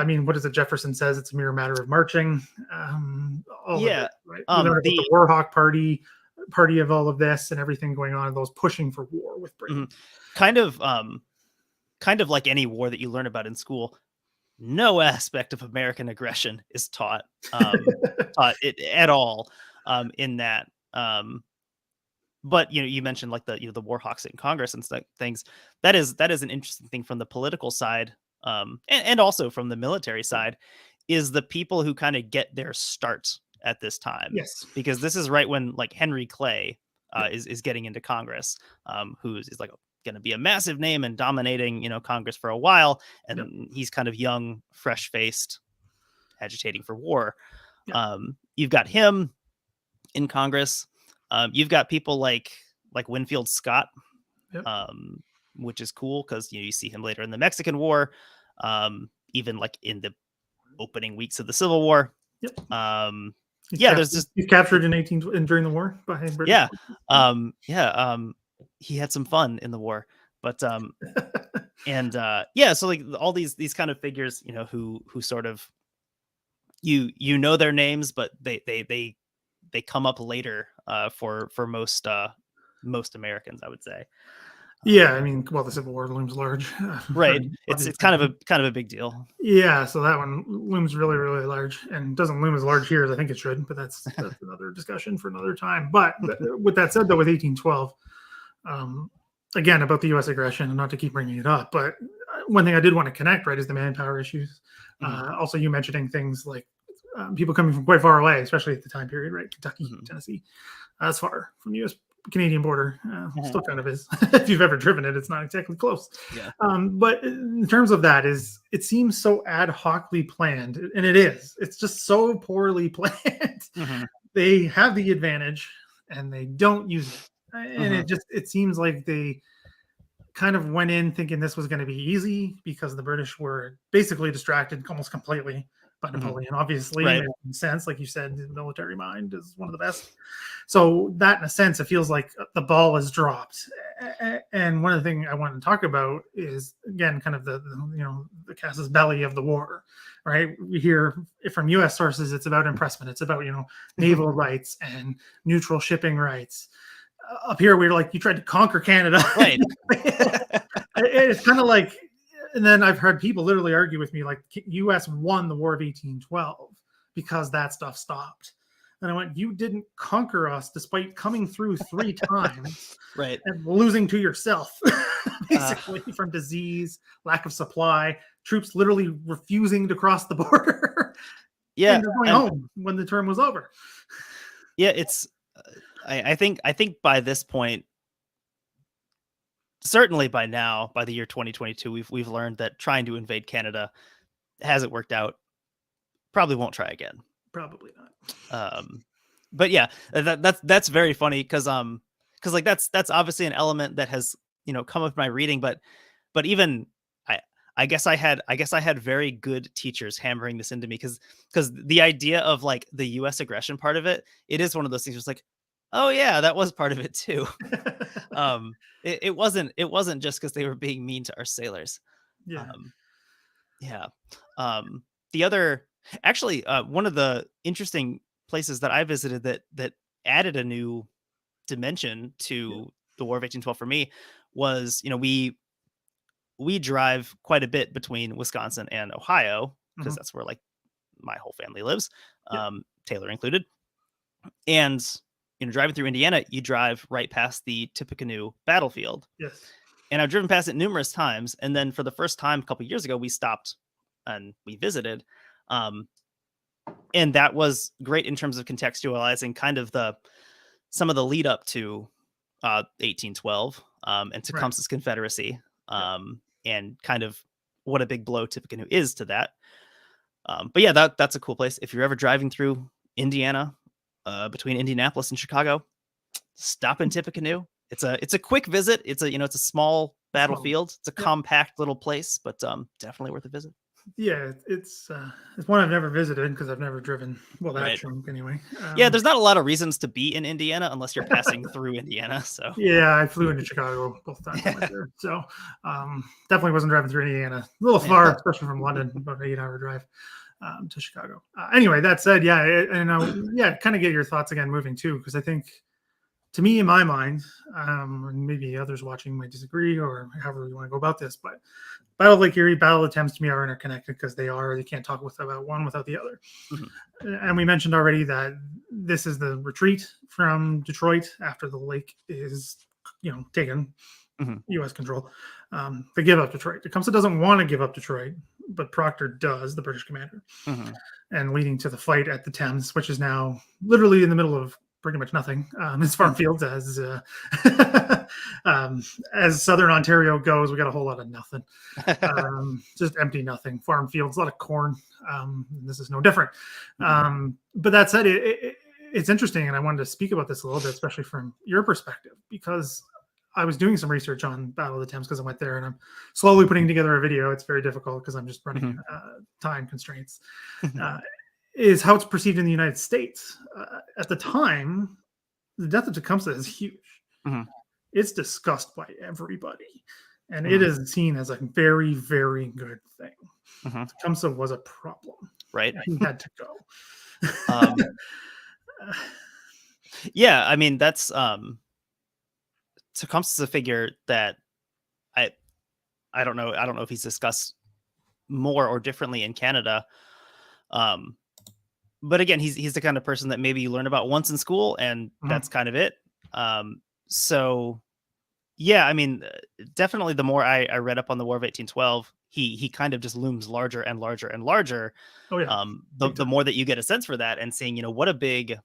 S1: mean, what is it? Jefferson says it's a mere matter of marching.
S2: Yeah,
S1: right. We learned about the Warhawk party of all of this and everything going on, and those pushing for war with Britain.
S2: Kind of like any war that you learn about in school. No aspect of American aggression is taught at all. In that, but you mentioned like the the Warhawks in Congress and things. That is an interesting thing from the political side, and also from the military side, is the people who kind of get their start at this time.
S1: Yes,
S2: because this is right when like Henry Clay is getting into Congress, who is like going to be a massive name and dominating Congress for a while, and he's kind of young, fresh faced, agitating for war. You've got him in Congress. You've got people like Winfield Scott, which is cool because you see him later in the Mexican War, even like in the opening weeks of the Civil War.
S1: He's captured during the war by British.
S2: He had some fun in the war, but so like all these kind of figures, who sort of their names, but they come up later for most Americans, I would say.
S1: Yeah, I mean, well, the Civil War looms large,
S2: right? It's kind of a big deal.
S1: Yeah, so that one looms really, really large, and doesn't loom as large here as I think it should. But that's another discussion for another time. But with that said, though, with 1812, again about the U.S. aggression, and not to keep bringing it up, but one thing I did want to connect, right, is the manpower issues. Also, you mentioning things like people coming from quite far away, especially at the time period, right? Kentucky, Tennessee, that's far from the U.S. Canadian border. Still kind of is. If you've ever driven it, it's not exactly close.
S2: Yeah.
S1: But in terms of that, it seems so ad hocly planned, and it is. It's just so poorly planned. They have the advantage, and they don't use it. And it seems like they kind of went in thinking this was going to be easy because the British were basically distracted almost completely by Napoleon, obviously.
S2: Right.
S1: In a sense, like you said, the military mind is one of the best. So that, in a sense, it feels like the ball is dropped. And one of the things I want to talk about is, again, kind of the casus belli of the war, right? We hear from U.S. sources, it's about impressment. It's about, naval rights and neutral shipping rights. Up here, we're like, you tried to conquer Canada.
S2: Right.
S1: It's kind of like, and then I've heard people literally argue with me, like, U.S. won the War of 1812 because that stuff stopped. And I went, you didn't conquer us despite coming through 3 times,
S2: right,
S1: and losing to yourself, basically, from disease, lack of supply, troops literally refusing to cross the border.
S2: And
S1: going home when the term was over.
S2: Yeah, it's. I think by this point, certainly by now, by the year 2022, we've learned that trying to invade Canada hasn't worked out. Probably won't try again.
S1: Probably not.
S2: But yeah, that's very funny because like that's obviously an element that has come with my reading, but even I guess I had very good teachers hammering this into me because the idea of like the U.S. aggression part of it, it is one of those things. Where it's like, oh yeah, that was part of it too. It wasn't just because they were being mean to our sailors.
S1: Yeah.
S2: Yeah. The other, actually, one of the interesting places that I visited that added a new dimension to the War of 1812 for me was, we drive quite a bit between Wisconsin and Ohio because that's where like my whole family lives, Taylor included. And driving through Indiana, you drive right past the Tippecanoe battlefield.
S1: Yes.
S2: And I've driven past it numerous times. And then for the first time a couple of years ago, we stopped and we visited. And that was great in terms of contextualizing kind of some of the lead up to 1812 and Tecumseh's Confederacy, and kind of what a big blow Tippecanoe is to that. But yeah, that's a cool place. If you're ever driving through Indiana, between Indianapolis and Chicago, stop in Tippecanoe. It's a quick visit. It's a small battlefield. It's a compact little place, but definitely worth a visit.
S1: Yeah, it's one I've never visited because I've never driven. Well, that chunk anyway.
S2: Yeah, there's not a lot of reasons to be in Indiana unless you're passing through Indiana. So
S1: yeah, I flew into Chicago both times I went there. So definitely wasn't driving through Indiana. A little far, especially from London, about an 8-hour drive to Chicago. Anyway, that said, kind of get your thoughts again moving too, because I think, to me, in my mind, and maybe others watching might disagree or however you want to go about this, but Battle of Lake Erie, Battle of the Thames to me are interconnected because you can't talk about one without the other. And we mentioned already that this is the retreat from Detroit after the lake is, taken, U.S. control. They give up Detroit. Tecumseh doesn't want to give up Detroit, but Proctor does, the British commander, and leading to the fight at the Thames, which is now literally in the middle of pretty much nothing, as farm fields as Southern Ontario goes. We got a whole lot of nothing, just empty nothing. Farm fields, a lot of corn. This is no different. But that said, it's interesting, and I wanted to speak about this a little bit, especially from your perspective, because I was doing some research on Battle of the Thames because I went there, and I'm slowly putting together a video. It's very difficult because I'm just running time constraints. Is how it's perceived in the United States. At the time, the death of Tecumseh is huge. It's discussed by everybody, and it is seen as a very, very good thing. Tecumseh was a problem.
S2: Right.
S1: He had to go.
S2: Yeah, I mean, that's Tecumseh's a figure that I don't know if he's discussed more or differently in Canada. But again, he's the kind of person that maybe you learn about once in school, and that's kind of it. So yeah, I mean, definitely the more I read up on the War of 1812, he kind of just looms larger and larger and larger. Oh yeah. The more that you get a sense for that, and seeing, what a big,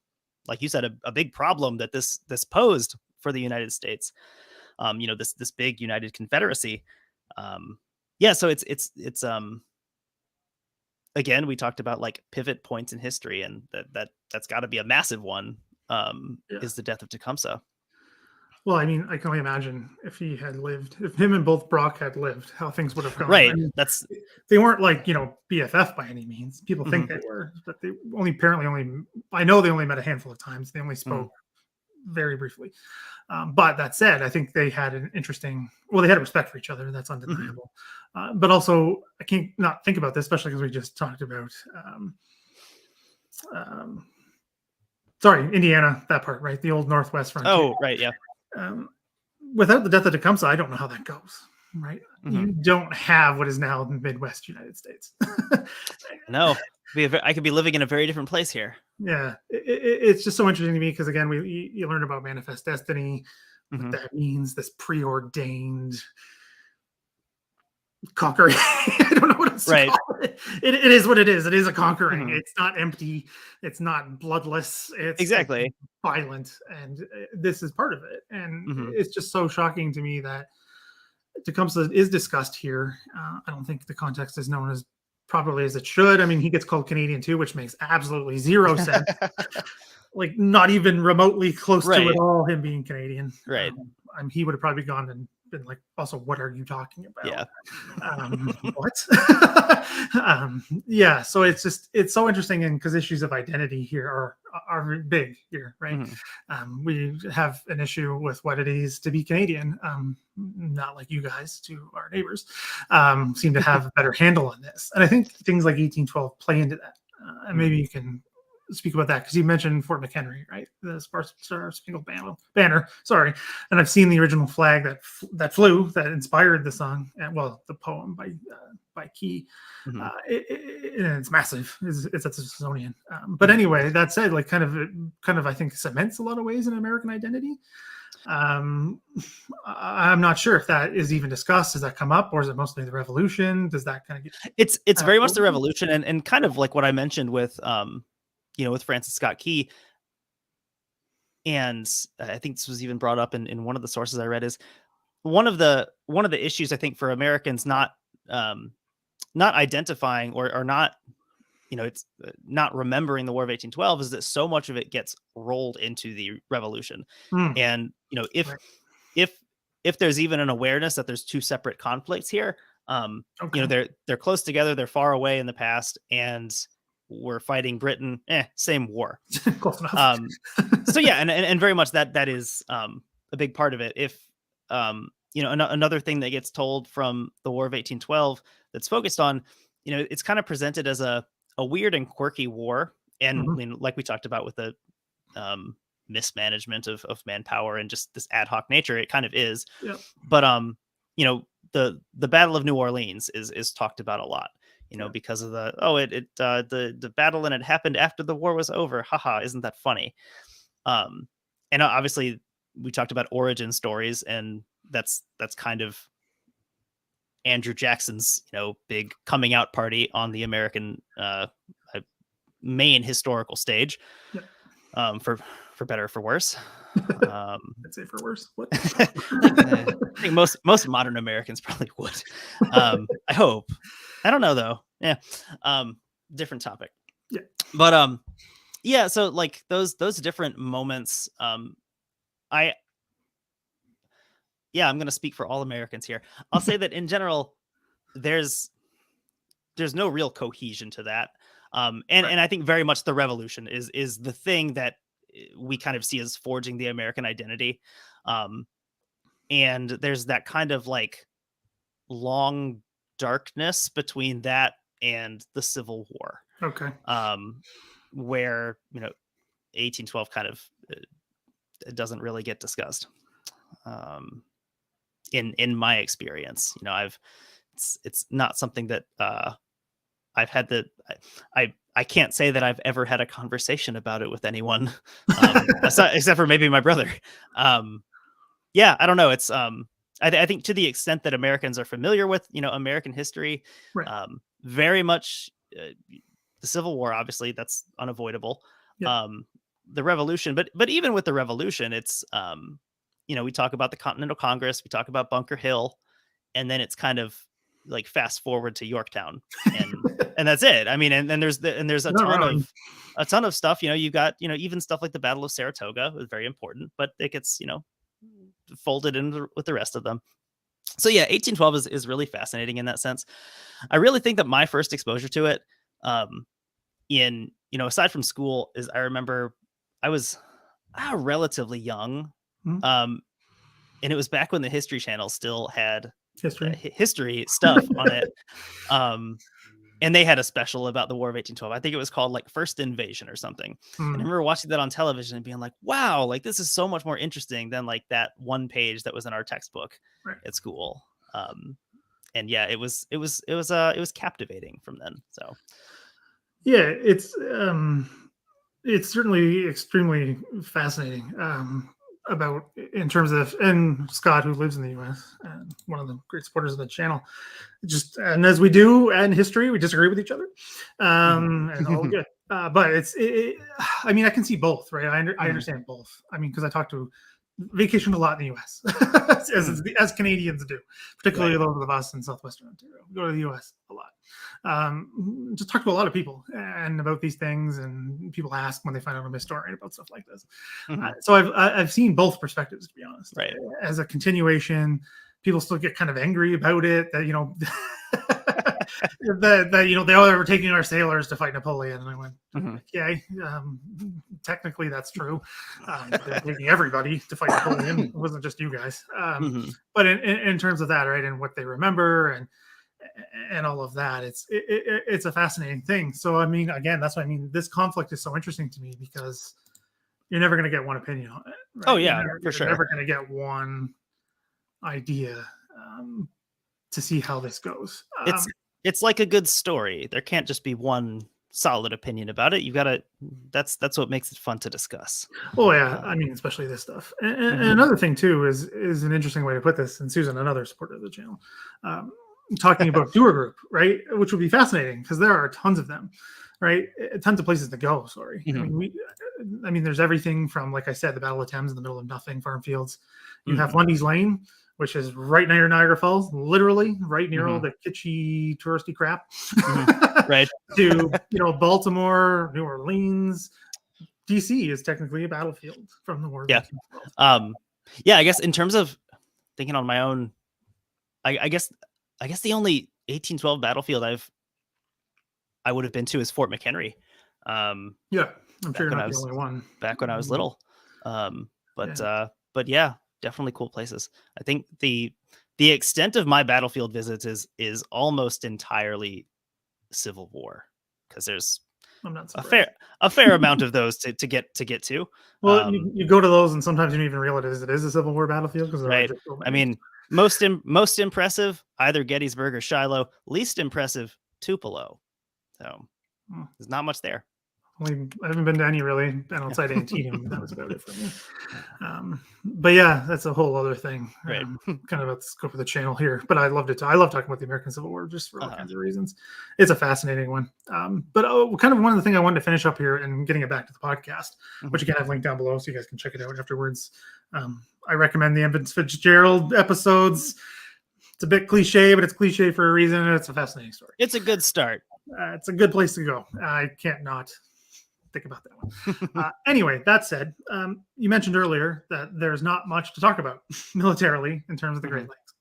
S2: like you said, a big problem that this posed for the United States. This big united Confederacy. Yeah, so it's again, we talked about like pivot points in history, and that's got to be a massive one. Is the death of Tecumseh.
S1: Well, I mean, I can only imagine if he had lived, if him and both Brock had lived, how things would have gone.
S2: Right.
S1: I mean, they weren't like, BFF by any means. People think they were, but they I know they only met a handful of times. They only spoke very briefly. But that said, I think they had they had respect for each other. That's undeniable. But also, I can't not think about this, especially because we just talked about, Indiana, that part, right? The old Northwest frontier.
S2: Oh, right, yeah.
S1: Without the death of Tecumseh, I don't know how that goes, right? You don't have what is now the Midwest United States.
S2: No, I could be living in a very different place here.
S1: Yeah, it's just so interesting to me because, again, you learn about manifest destiny, what that means, this preordained conquering. I don't know what it's called. It is what it is. It is a conquering. It's not empty. It's not bloodless. It's violent, and this is part of it. And it's just so shocking to me that Tecumseh is discussed here. I don't think the context is known as properly as it should. I mean, he gets called Canadian too, which makes absolutely zero sense. Like not even remotely close to it all, him being Canadian.
S2: Right.
S1: He would have probably gone and been like, also, what are you talking about?
S2: Yeah.
S1: What? Yeah. So it's so interesting, and because issues of identity here are big here, right? We have an issue with what it is to be Canadian. Not like you guys, to our neighbors, seem to have a better handle on this. And I think things like 1812 play into that. And maybe you can speak about that, because you mentioned Fort McHenry, right? The Star Spangled Banner. Sorry, and I've seen the original flag that flew, that inspired the song, and the poem by Key. It's massive. It's at the Smithsonian. But anyway, that said, like kind of I think cements a lot of ways in American identity. I'm not sure if that is even discussed. Does that come up, or is it mostly the Revolution? Does that kind of get?
S2: It's very much the Revolution, and kind of like what I mentioned with with Francis Scott Key. And I think this was even brought up in one of the sources I read, is one of the issues, I think, for Americans not identifying or not, it's not remembering the War of 1812, is that so much of it gets rolled into the Revolution. And, if there's even an awareness that there's two separate conflicts here, they're close together, they're far away in the past, and we're fighting Britain, same war.
S1: Close enough.
S2: So yeah, and very much that is a big part of it. If another thing that gets told from the War of 1812 that's focused on, it's kind of presented as a weird and quirky war, and like we talked about with the mismanagement of manpower and just this ad hoc nature, it kind of is.
S1: Yep.
S2: But the Battle of New Orleans is talked about a lot. Because of the battle, and it happened after the war was over. Haha, isn't that funny? And obviously we talked about origin stories, and that's kind of Andrew Jackson's, big coming out party on the American main historical stage. Yep. For better or for worse.
S1: I'd say for worse. What?
S2: I think most modern Americans probably would. I hope. I don't know though. Yeah. Different topic.
S1: Yeah.
S2: But yeah, so like those different moments, I'm gonna speak for all Americans here. I'll say that in general, there's no real cohesion to that. And I think very much the Revolution is the thing that we kind of see as forging the American identity. And there's that kind of like long darkness between that and the Civil War.
S1: Okay.
S2: Where 1812 kind of it doesn't really get discussed. In my experience, it's not something that I've had I can't say that I've ever had a conversation about it with anyone, except for maybe my brother. Yeah, I don't know. It's I think to the extent that Americans are familiar with, American history,
S1: right.
S2: Very much the Civil War, obviously that's unavoidable.
S1: Yep.
S2: The Revolution, but even with the Revolution, it's we talk about the Continental Congress, we talk about Bunker Hill, and then it's kind of like fast forward to Yorktown, and that's it. I mean, and there's a ton of stuff. You've got even stuff like the Battle of Saratoga was very important, but it gets folded in with the rest of them. So yeah, 1812 is really fascinating in that sense. I really think that my first exposure to it, in aside from school, is I remember I was relatively young, and it was back when the History Channel still had history stuff on it. And they had a special about the War of 1812. I think it was called like First Invasion or something. And I remember watching that on television and being like, wow, like this is so much more interesting than like that one page that was in our textbook at school. And yeah, it was captivating from then. So
S1: yeah, it's certainly extremely fascinating. About in terms of, and Scott, who lives in the U.S. and one of the great supporters of the channel, and as we do in history, we disagree with each other, and all good. But I mean, I can see both, right? I understand both. I mean, because I talk to vacation a lot in the U.S. as Canadians do, particularly those of us in southwestern Ontario. We go to the U.S. a lot. Just talk to a lot of people and about these things, and people ask when they find out I'm a historian about stuff like this. So I've seen both perspectives, to be honest.
S2: Right.
S1: As a continuation, people still get kind of angry about it. That that they were taking our sailors to fight Napoleon, and I went, okay, technically that's true. They're taking everybody to fight Napoleon. It wasn't just you guys. But in terms of that, right, and what they remember and all of that, it's a fascinating thing. So I mean, again, that's what I mean. This conflict is so interesting to me because you're never going to get one opinion on it. Right?
S2: Oh yeah,
S1: you're
S2: sure.
S1: Never going to get one idea to see how this goes.
S2: It's like a good story. There can't just be one solid opinion about it. You gotta. That's what makes it fun to discuss.
S1: Oh yeah, I mean, especially this stuff. And another thing too is an interesting way to put this. And Susan, another supporter of the channel, talking about tour group, right? Which would be fascinating because there are tons of them, right? Tons of places to go. Sorry, I mean, there's everything from, like I said, the Battle of Thames in the middle of nothing, farm fields. You have Lundy's Lane, which is right near Niagara Falls, literally right near all the kitschy touristy crap.
S2: Right.
S1: To Baltimore, New Orleans, DC is technically a battlefield from the war.
S2: Yeah. Yeah. I guess in terms of thinking on my own, I guess the only 1812 battlefield I would have been to is Fort McHenry.
S1: Yeah, I'm sure you're not the only one.
S2: Back when I was little. But yeah, definitely cool places. I think the extent of my battlefield visits is almost entirely Civil War, because there's a fair amount of those to get to.
S1: Well, you go to those and sometimes you don't even realize it is a Civil War battlefield because
S2: right. I mean, most impressive either Gettysburg or Shiloh. Least impressive Tupelo. So there's not much there.
S1: I haven't been to any really, and outside Antietam, that was about it for me. But yeah, that's a whole other thing.
S2: Right.
S1: Kind of about the scope of the channel here. But I loved it. I love talking about the American Civil War just for all kinds of reasons. It's a fascinating one. But kind of one of the things I wanted to finish up here and getting it back to the podcast, which again I've linked down below so you guys can check it out afterwards. I recommend the Evans Fitzgerald episodes. It's a bit cliche, but it's cliche for a reason. And it's a fascinating story.
S2: It's a good start.
S1: It's a good place to go. I can't not think about that one. Anyway, that said, you mentioned earlier that there's not much to talk about militarily in terms of the Great Lakes.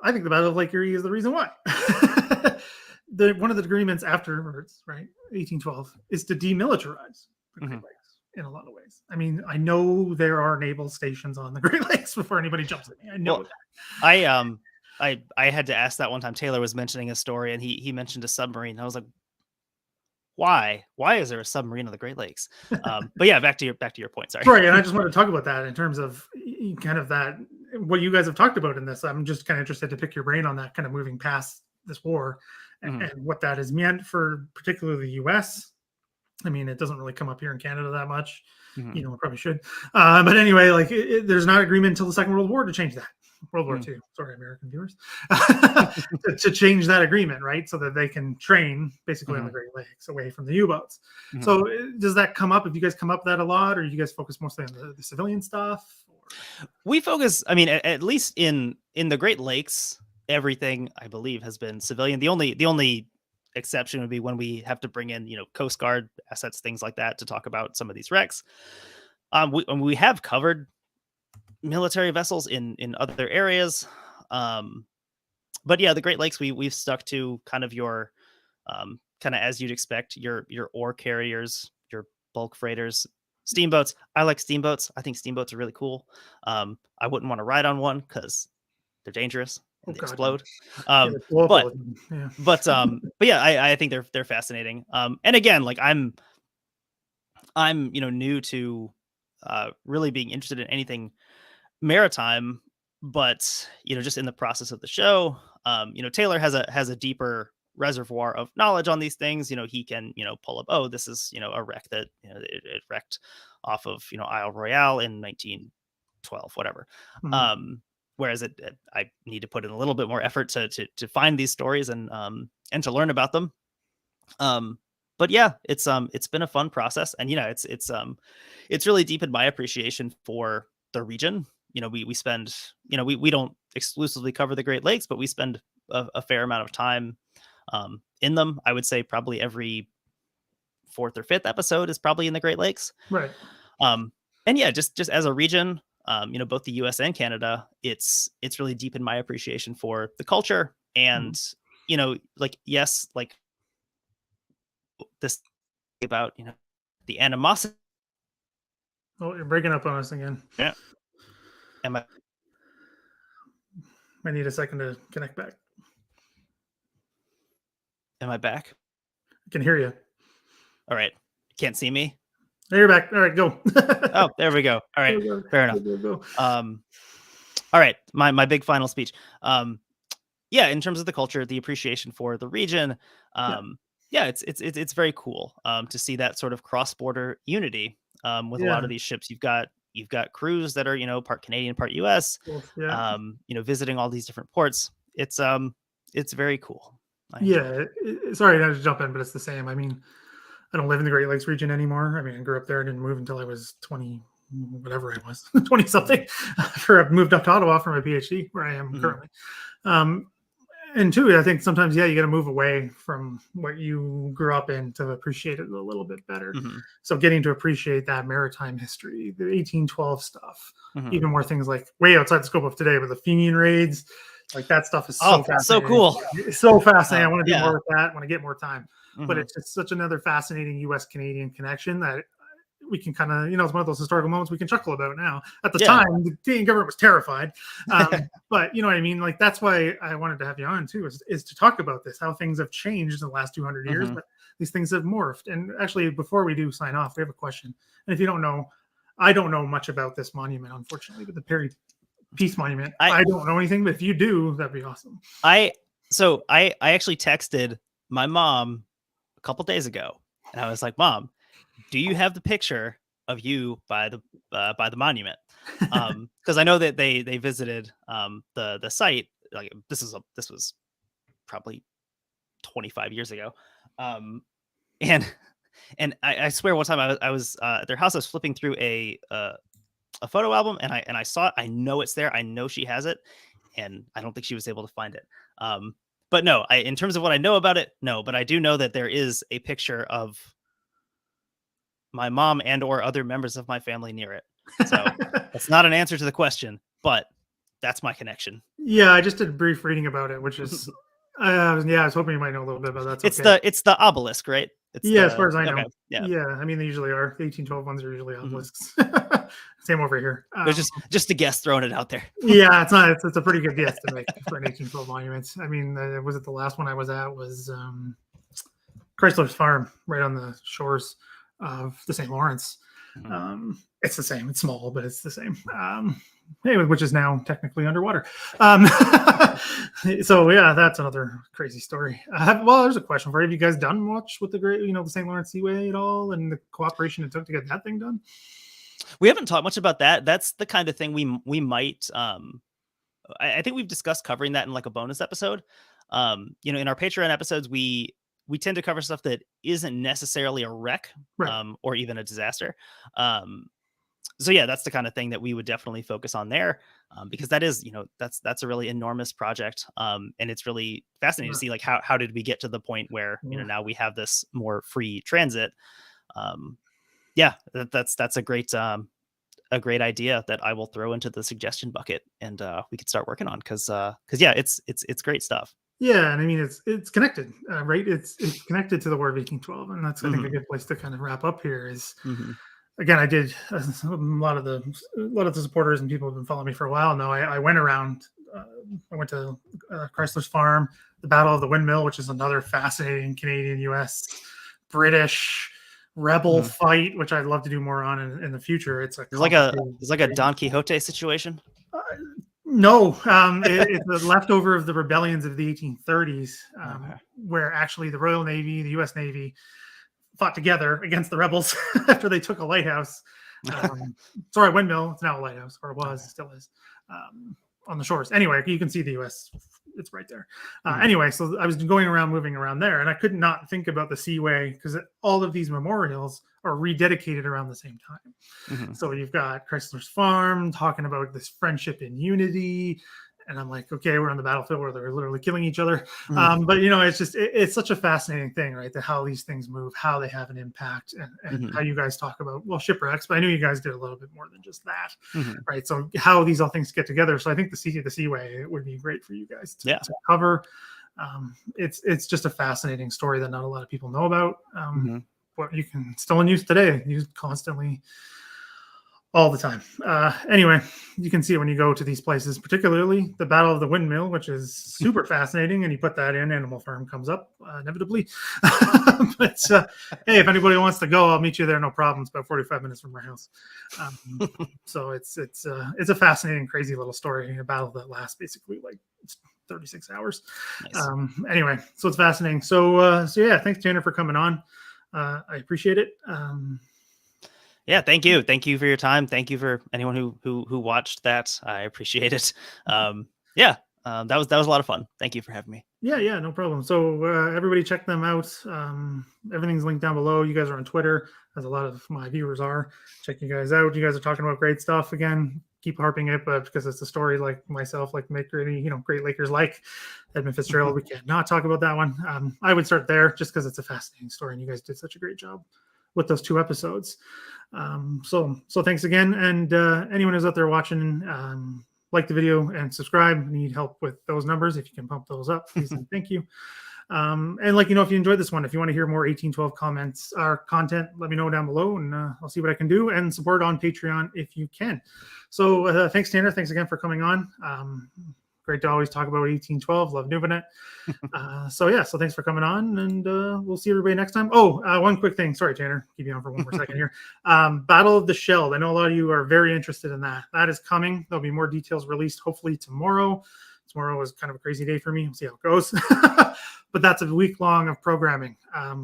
S1: I think the Battle of Lake Erie is the reason why. One of the agreements afterwards, right, 1812, is to demilitarize the Great Lakes in a lot of ways. I mean, I know there are naval stations on the Great Lakes before anybody jumps at me. I know that.
S2: I had to ask that one time. Taylor was mentioning a story and he mentioned a submarine. I was like, why is there a submarine on the Great Lakes? But yeah, back to your point. Sorry.
S1: Right. And I just want to talk about that in terms of kind of that, what you guys have talked about in this. I'm just kind of interested to pick your brain on that, kind of moving past this war and what that has meant for particularly the US. I mean, it doesn't really come up here in Canada that much. It probably should. But anyway, like there's not agreement until the Second World War to change that. World War II, sorry, American viewers, to change that agreement, right? So that they can train basically on the Great Lakes away from the U-boats. So does that come up? Have you guys come up with that a lot, or you guys focus mostly on the civilian stuff? Or?
S2: We focus, I mean, at least in the Great Lakes, everything I believe has been civilian. The only exception would be when we have to bring in, Coast Guard assets, things like that, to talk about some of these wrecks. We have covered military vessels in other areas, but yeah, the Great Lakes we've stuck to kind of your kind of as you'd expect, your ore carriers, your bulk freighters, steamboats. I like steamboats. I think steamboats are really cool. I wouldn't want to ride on one because they're dangerous and they explode. But yeah, I think they're fascinating. And again, like I'm new to really being interested in anything maritime, but just in the process of the show, Taylor has a deeper reservoir of knowledge on these things. He can pull up, this is a wreck that it wrecked off of Isle Royale in 1912, whatever. Whereas I need to put in a little bit more effort to find these stories and to learn about them. But but yeah, it's been a fun process, and it's really deepened my appreciation for the region. We spend, we don't exclusively cover the Great Lakes, but we spend a fair amount of time in them. I would say probably every fourth or fifth episode is probably in the Great Lakes.
S1: Right.
S2: And yeah, just as a region, both the US and Canada, it's really deepened my appreciation for the culture. And like, yes, like this about the animosity.
S1: Oh, you're breaking up on us again.
S2: Yeah.
S1: I need a second to connect back.
S2: Am I back?
S1: I can hear you.
S2: All right. Can't see me?
S1: There, you're back. All right, go.
S2: Oh, there we go. All right.
S1: Go.
S2: Fair enough.
S1: Go.
S2: All right. My big final speech. Yeah, in terms of the culture, the appreciation for the region, yeah, it's very cool to see that sort of cross-border unity with a lot of these ships. You've got crews that are part Canadian, part US. Visiting all these different ports. It's very cool.
S1: Sorry to jump in, but it's the same. I mean, I don't live in the Great Lakes region anymore. I mean, I grew up there. I didn't move until I was 20, whatever I was, 20 something. I moved up to Ottawa for my PhD, where I am currently. And two, I think sometimes, you got to move away from what you grew up in to appreciate it a little bit better. So getting to appreciate that maritime history, the 1812 stuff, even more things like way outside the scope of today, but the Fenian raids, like that stuff is so fascinating.
S2: So cool.
S1: It's so fascinating. I want to do more with that when I get more time. But it's just such another fascinating U.S.-Canadian connection that we can kind of, it's one of those historical moments we can chuckle about now. At the time, the Canadian government was terrified. But you know what I mean? Like, that's why I wanted to have you on too, is to talk about this, how things have changed in the last 200 years, but these things have morphed. And actually, before we do sign off, we have a question. And if you don't know, I don't know much about this monument, unfortunately, but the Perry Peace Monument. I don't know anything, but if you do, that'd be awesome.
S2: I actually texted my mom a couple days ago, and I was like, Mom, do you have the picture of you by the monument? Because I know that they visited the site. Like this was probably 25 years ago, and I swear one time I was at their house. I was flipping through a photo album, and I saw it. I know it's there. I know she has it, and I don't think she was able to find it. But no, in terms of what I know about it, no. But I do know that there is a picture of my mom and or other members of my family near it. So that's not an answer to the question, but that's my connection.
S1: Yeah, I just did a brief reading about it, which is I was hoping you might know a little bit about that.
S2: It's the obelisk, right?
S1: As far as I know.
S2: Okay, yeah.
S1: I mean, they usually are. The 1812 ones are usually obelisks. Same over here.
S2: There's just a guess throwing it out there.
S1: Yeah, it's not. It's a pretty good guess to make for an 1812 monument. I mean, was it the last one I was at was Chrysler's Farm, right on the shores of the St. Lawrence. It's the same. It's small, but it's the same. Anyway, which is now technically underwater. So yeah, that's another crazy story. There's a question for you. Have you guys done much with the St. Lawrence Seaway at all, and the cooperation it took to get that thing done?
S2: We haven't talked much about that. That's the kind of thing we might. I think we've discussed covering that in like a bonus episode. In our Patreon episodes, we tend to cover stuff that isn't necessarily a wreck, or even a disaster. So yeah, that's the kind of thing that we would definitely focus on there, because that is, that's a really enormous project. And it's really fascinating to see like how did we get to the point where, now we have this more free transit. That's a great idea that I will throw into the suggestion bucket, and we could start working on, because it's great stuff.
S1: Yeah, and I mean it's connected, right? It's connected to the War of 1812, and that's I think a good place to kind of wrap up here. Is again, I did a lot of the supporters and people have been following me for a while now. I went around. I went to Chrysler's Farm, the Battle of the Windmill, which is another fascinating Canadian, U.S., British rebel fight, which I'd love to do more on in the future. It's like
S2: a Don Quixote situation.
S1: No, it's a leftover of the rebellions of the 1830s, where actually the Royal Navy, the U.S. Navy, fought together against the rebels after they took a lighthouse. Windmill. It's now a lighthouse, or it was, still is, on the shores. Anyway, you can see the U.S. it's right there. Anyway, so I was moving around there, and I could not think about the Seaway because all of these memorials are rededicated around the same time. So you've got Chrysler's Farm talking about this friendship and unity. And I'm like, okay, we're on the battlefield where they're literally killing each other. But it's just, it's such a fascinating thing, right? That how these things move, how they have an impact, and how you guys talk about, well, shipwrecks, but I knew you guys did a little bit more than just that, right? So how these all things get together. So I think the Seaway, it would be great for you guys to cover. It's just a fascinating story that not a lot of people know about. But you can still in use today, used constantly, all the time. Anyway, you can see it when you go to these places, particularly the Battle of the Windmill, which is super fascinating. And you put that in, Animal Farm comes up inevitably. But hey, if anybody wants to go, I'll meet you there. No problem. It's about 45 minutes from my house. So it's a fascinating, crazy little story. A battle that lasts basically like 36 hours. Nice. Anyway, so it's fascinating. So yeah, thanks, Tanner, for coming on. I appreciate it.
S2: Yeah, thank you for your time. Thank you for anyone who watched that. I appreciate it. That was a lot of fun. Thank you for having me.
S1: Yeah, no problem. So everybody check them out. Everything's linked down below. You guys are on Twitter, as a lot of my viewers are. Check you guys out. You guys are talking about great stuff. Again, keep harping it, but because it's a story like myself, like make really, great Lakers like Edmund Fitzgerald. We can't not talk about that one. I would start there just because it's a fascinating story, and you guys did such a great job with those 2 episodes. So thanks again. And anyone who's out there watching, like the video and subscribe. Need help with those numbers. If you can pump those up, please and thank you. And if you enjoyed this one, if you want to hear more 1812 comments or content, let me know down below, and I'll see what I can do, and support on Patreon if you can. So thanks, Tanner. Thanks again for coming on. Great to always talk about 1812. Love doing it. So thanks for coming on, and we'll see everybody next time. One quick thing. Sorry, Tanner. Keep you on for one more second here. Battle of the Shelled. I know a lot of you are very interested in that. That is coming. There'll be more details released hopefully tomorrow. Tomorrow is kind of a crazy day for me. We'll see how it goes. But that's a week long of programming.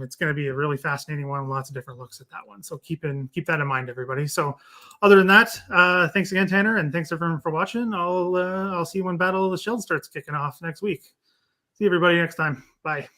S1: It's going to be a really fascinating one. Lots of different looks at that one. So keep that in mind, everybody. So other than that, thanks again, Tanner, and thanks everyone for watching. I'll see you when Battle of the Shelled starts kicking off next week. See everybody next time. Bye.